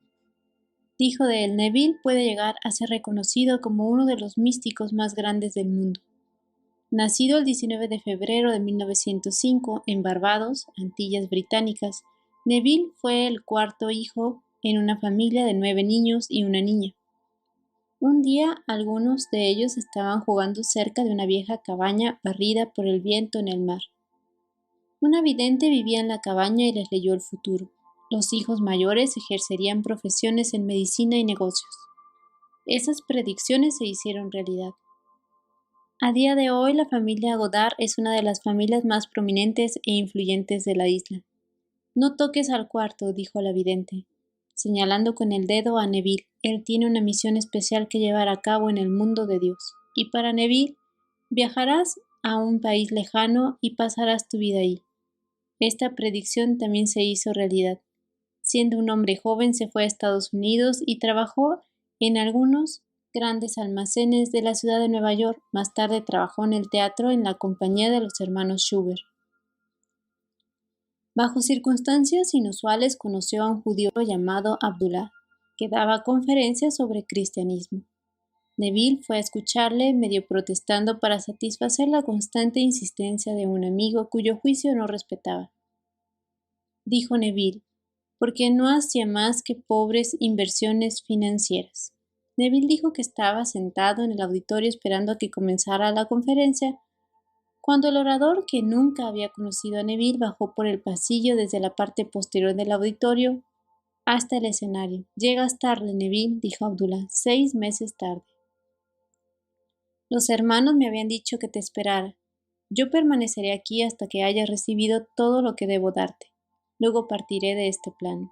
dijo de él: Neville puede llegar a ser reconocido como uno de los místicos más grandes del mundo. Nacido el 19 de febrero de 1905 en Barbados, Antillas Británicas, Neville fue el cuarto hijo en una familia de 9 niños y una niña. Un día, algunos de ellos estaban jugando cerca de una vieja cabaña barrida por el viento en el mar. Una vidente vivía en la cabaña y les leyó el futuro. Los hijos mayores ejercerían profesiones en medicina y negocios. Esas predicciones se hicieron realidad. A día de hoy, la familia Goddard es una de las familias más prominentes e influyentes de la isla. No toques al cuarto, dijo la vidente, señalando con el dedo a Neville. Él tiene una misión especial que llevar a cabo en el mundo de Dios. Y para Neville, viajarás a un país lejano y pasarás tu vida ahí. Esta predicción también se hizo realidad. Siendo un hombre joven, se fue a Estados Unidos y trabajó en algunos grandes almacenes de la ciudad de Nueva York. Más tarde trabajó en el teatro en la compañía de los hermanos Schubert. Bajo circunstancias inusuales conoció a un judío llamado Abdullah, que daba conferencias sobre cristianismo. Neville fue a escucharle, medio protestando para satisfacer la constante insistencia de un amigo cuyo juicio no respetaba. Dijo Neville, porque no hacía más que pobres inversiones financieras. Neville dijo que estaba sentado en el auditorio esperando a que comenzara la conferencia, cuando el orador, que nunca había conocido a Neville, bajó por el pasillo desde la parte posterior del auditorio hasta el escenario. Llegas tarde, Neville, dijo Abdullah, 6 meses tarde. Los hermanos me habían dicho que te esperara. Yo permaneceré aquí hasta que hayas recibido todo lo que debo darte. Luego partiré de este plano.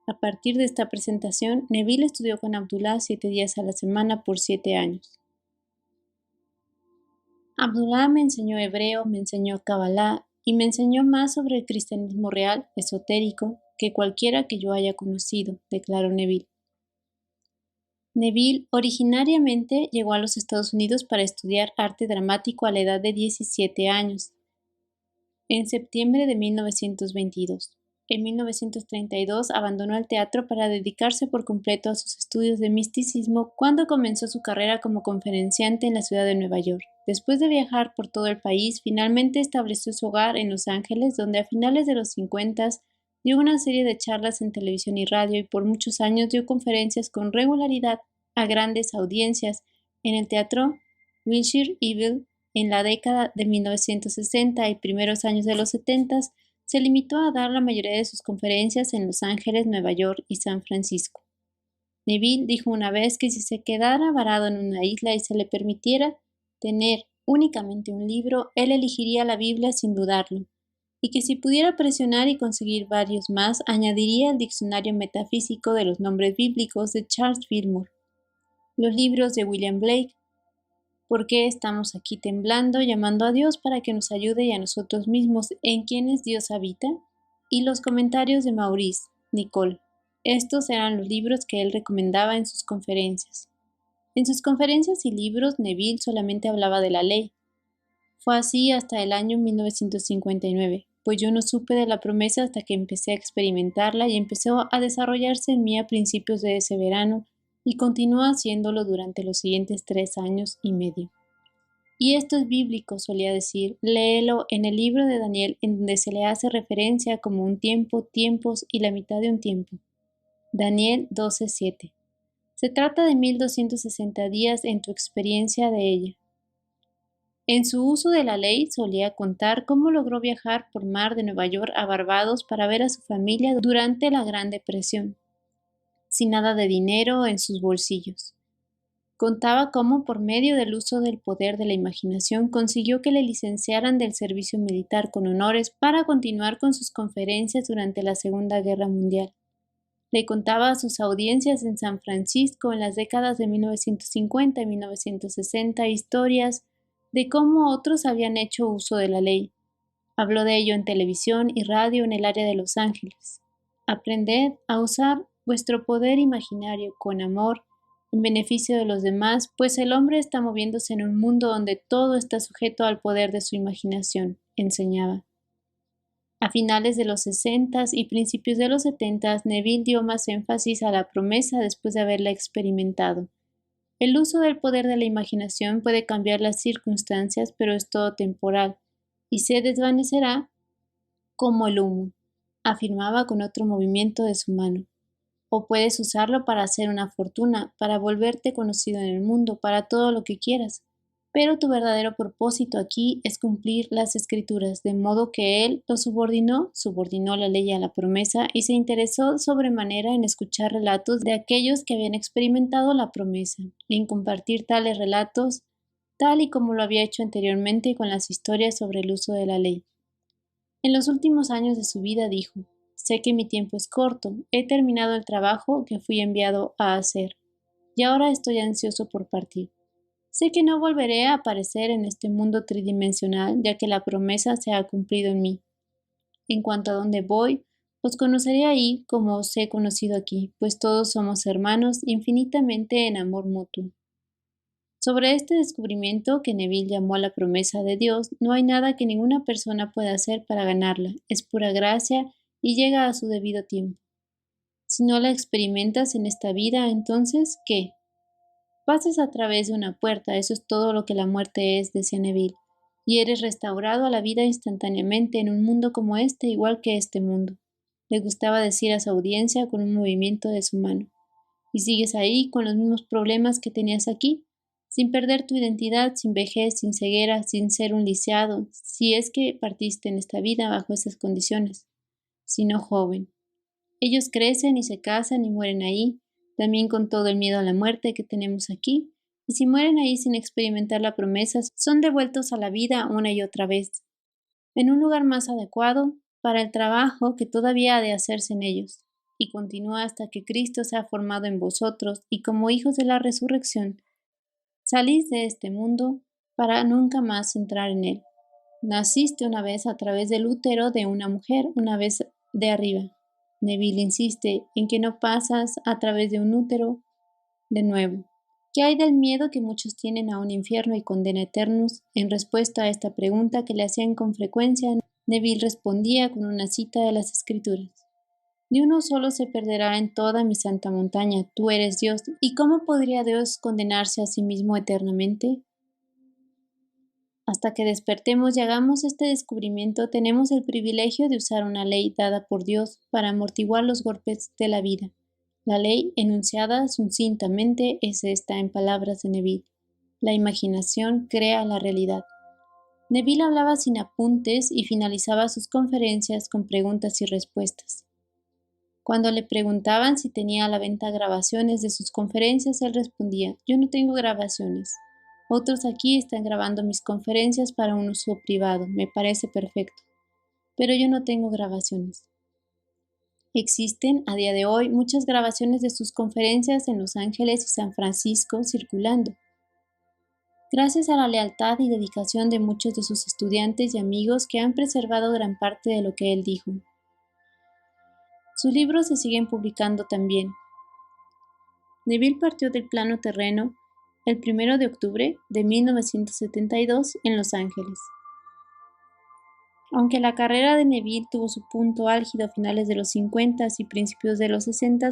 A partir de esta presentación, Neville estudió con Abdullah 7 días a la semana por 7 años. Abdullah me enseñó hebreo, me enseñó Kabbalah y me enseñó más sobre el cristianismo real, esotérico, que cualquiera que yo haya conocido, declaró Neville. Neville originariamente llegó a los Estados Unidos para estudiar arte dramático a la edad de 17 años, en septiembre de 1922. En 1932 abandonó el teatro para dedicarse por completo a sus estudios de misticismo cuando comenzó su carrera como conferenciante en la ciudad de Nueva York. Después de viajar por todo el país, finalmente estableció su hogar en Los Ángeles, donde a finales de los 50 dio una serie de charlas en televisión y radio y por muchos años dio conferencias con regularidad a grandes audiencias en el teatro Wilshire Evil. En la década de 1960 y primeros años de los 70 se limitó a dar la mayoría de sus conferencias en Los Ángeles, Nueva York y San Francisco. Neville dijo una vez que si se quedara varado en una isla y se le permitiera tener únicamente un libro, él elegiría la Biblia sin dudarlo, y que si pudiera presionar y conseguir varios más, añadiría el diccionario metafísico de los nombres bíblicos de Charles Fillmore, los libros de William Blake, ¿Por qué estamos aquí temblando, llamando a Dios para que nos ayude y a nosotros mismos en quienes Dios habita? Y los comentarios de Maurice Nicole. Estos eran los libros que él recomendaba en sus conferencias. En sus conferencias y libros, Neville solamente hablaba de la ley. Fue así hasta el año 1959, pues yo no supe de la promesa hasta que empecé a experimentarla y empezó a desarrollarse en mí a principios de ese verano y continuó haciéndolo durante los siguientes 3 años y medio. Y esto es bíblico, solía decir, léelo en el libro de Daniel, en donde se le hace referencia como un tiempo, tiempos y la mitad de un tiempo. Daniel 12:7. Se trata de 1260 días en tu experiencia de ella. En su uso de la ley solía contar cómo logró viajar por mar de Nueva York a Barbados para ver a su familia durante la Gran Depresión, sin nada de dinero en sus bolsillos. Contaba cómo, por medio del uso del poder de la imaginación, consiguió que le licenciaran del servicio militar con honores para continuar con sus conferencias durante la Segunda Guerra Mundial. Le contaba a sus audiencias en San Francisco en las décadas de 1950 y 1960 historias de cómo otros habían hecho uso de la ley. Habló de ello en televisión y radio en el área de Los Ángeles. Aprended a usar vuestro poder imaginario con amor en beneficio de los demás, pues el hombre está moviéndose en un mundo donde todo está sujeto al poder de su imaginación, enseñaba. A finales de los 60 y principios de los 70, Neville dio más énfasis a la promesa después de haberla experimentado. El uso del poder de la imaginación puede cambiar las circunstancias, pero es todo temporal, y se desvanecerá como el humo, afirmaba con otro movimiento de su mano. O puedes usarlo para hacer una fortuna, para volverte conocido en el mundo, para todo lo que quieras. Pero tu verdadero propósito aquí es cumplir las escrituras, de modo que él lo subordinó la ley a la promesa y se interesó sobremanera en escuchar relatos de aquellos que habían experimentado la promesa, y en compartir tales relatos, tal y como lo había hecho anteriormente con las historias sobre el uso de la ley. En los últimos años de su vida dijo: sé que mi tiempo es corto, he terminado el trabajo que fui enviado a hacer, y ahora estoy ansioso por partir. Sé que no volveré a aparecer en este mundo tridimensional, ya que la promesa se ha cumplido en mí. En cuanto a dónde voy, os conoceré ahí como os he conocido aquí, pues todos somos hermanos infinitamente en amor mutuo. Sobre este descubrimiento, que Neville llamó la promesa de Dios, no hay nada que ninguna persona pueda hacer para ganarla, es pura gracia y llega a su debido tiempo. Si no la experimentas en esta vida, entonces, ¿qué? Pasas a través de una puerta, eso es todo lo que la muerte es, decía Neville, y eres restaurado a la vida instantáneamente en un mundo como este, igual que este mundo. Le gustaba decir a su audiencia con un movimiento de su mano. Y sigues ahí con los mismos problemas que tenías aquí, sin perder tu identidad, sin vejez, sin ceguera, sin ser un lisiado, si es que partiste en esta vida bajo esas condiciones, sino joven. Ellos crecen y se casan y mueren ahí, también con todo el miedo a la muerte que tenemos aquí, y si mueren ahí sin experimentar la promesa, son devueltos a la vida una y otra vez, en un lugar más adecuado para el trabajo que todavía ha de hacerse en ellos, y continúa hasta que Cristo se ha formado en vosotros, y como hijos de la resurrección, salís de este mundo para nunca más entrar en él. Naciste una vez a través del útero de una mujer, una vez de arriba. Neville insiste en que no pasas a través de un útero de nuevo. ¿Qué hay del miedo que muchos tienen a un infierno y condena eternos? En respuesta a esta pregunta que le hacían con frecuencia, Neville respondía con una cita de las Escrituras. Ni uno solo se perderá en toda mi santa montaña, tú eres Dios, ¿y cómo podría Dios condenarse a sí mismo eternamente? Hasta que despertemos y hagamos este descubrimiento, tenemos el privilegio de usar una ley dada por Dios para amortiguar los golpes de la vida. La ley, enunciada sucintamente, es esta en palabras de Neville. La imaginación crea la realidad. Neville hablaba sin apuntes y finalizaba sus conferencias con preguntas y respuestas. Cuando le preguntaban si tenía a la venta grabaciones de sus conferencias, él respondía: yo no tengo grabaciones. Otros aquí están grabando mis conferencias para un uso privado, me parece perfecto. Pero yo no tengo grabaciones. Existen a día de hoy muchas grabaciones de sus conferencias en Los Ángeles y San Francisco circulando. Gracias a la lealtad y dedicación de muchos de sus estudiantes y amigos que han preservado gran parte de lo que él dijo. Sus libros se siguen publicando también. Neville partió del plano terreno el 1 de octubre de 1972 en Los Ángeles. Aunque la carrera de Neville tuvo su punto álgido a finales de los 50 y principios de los 60,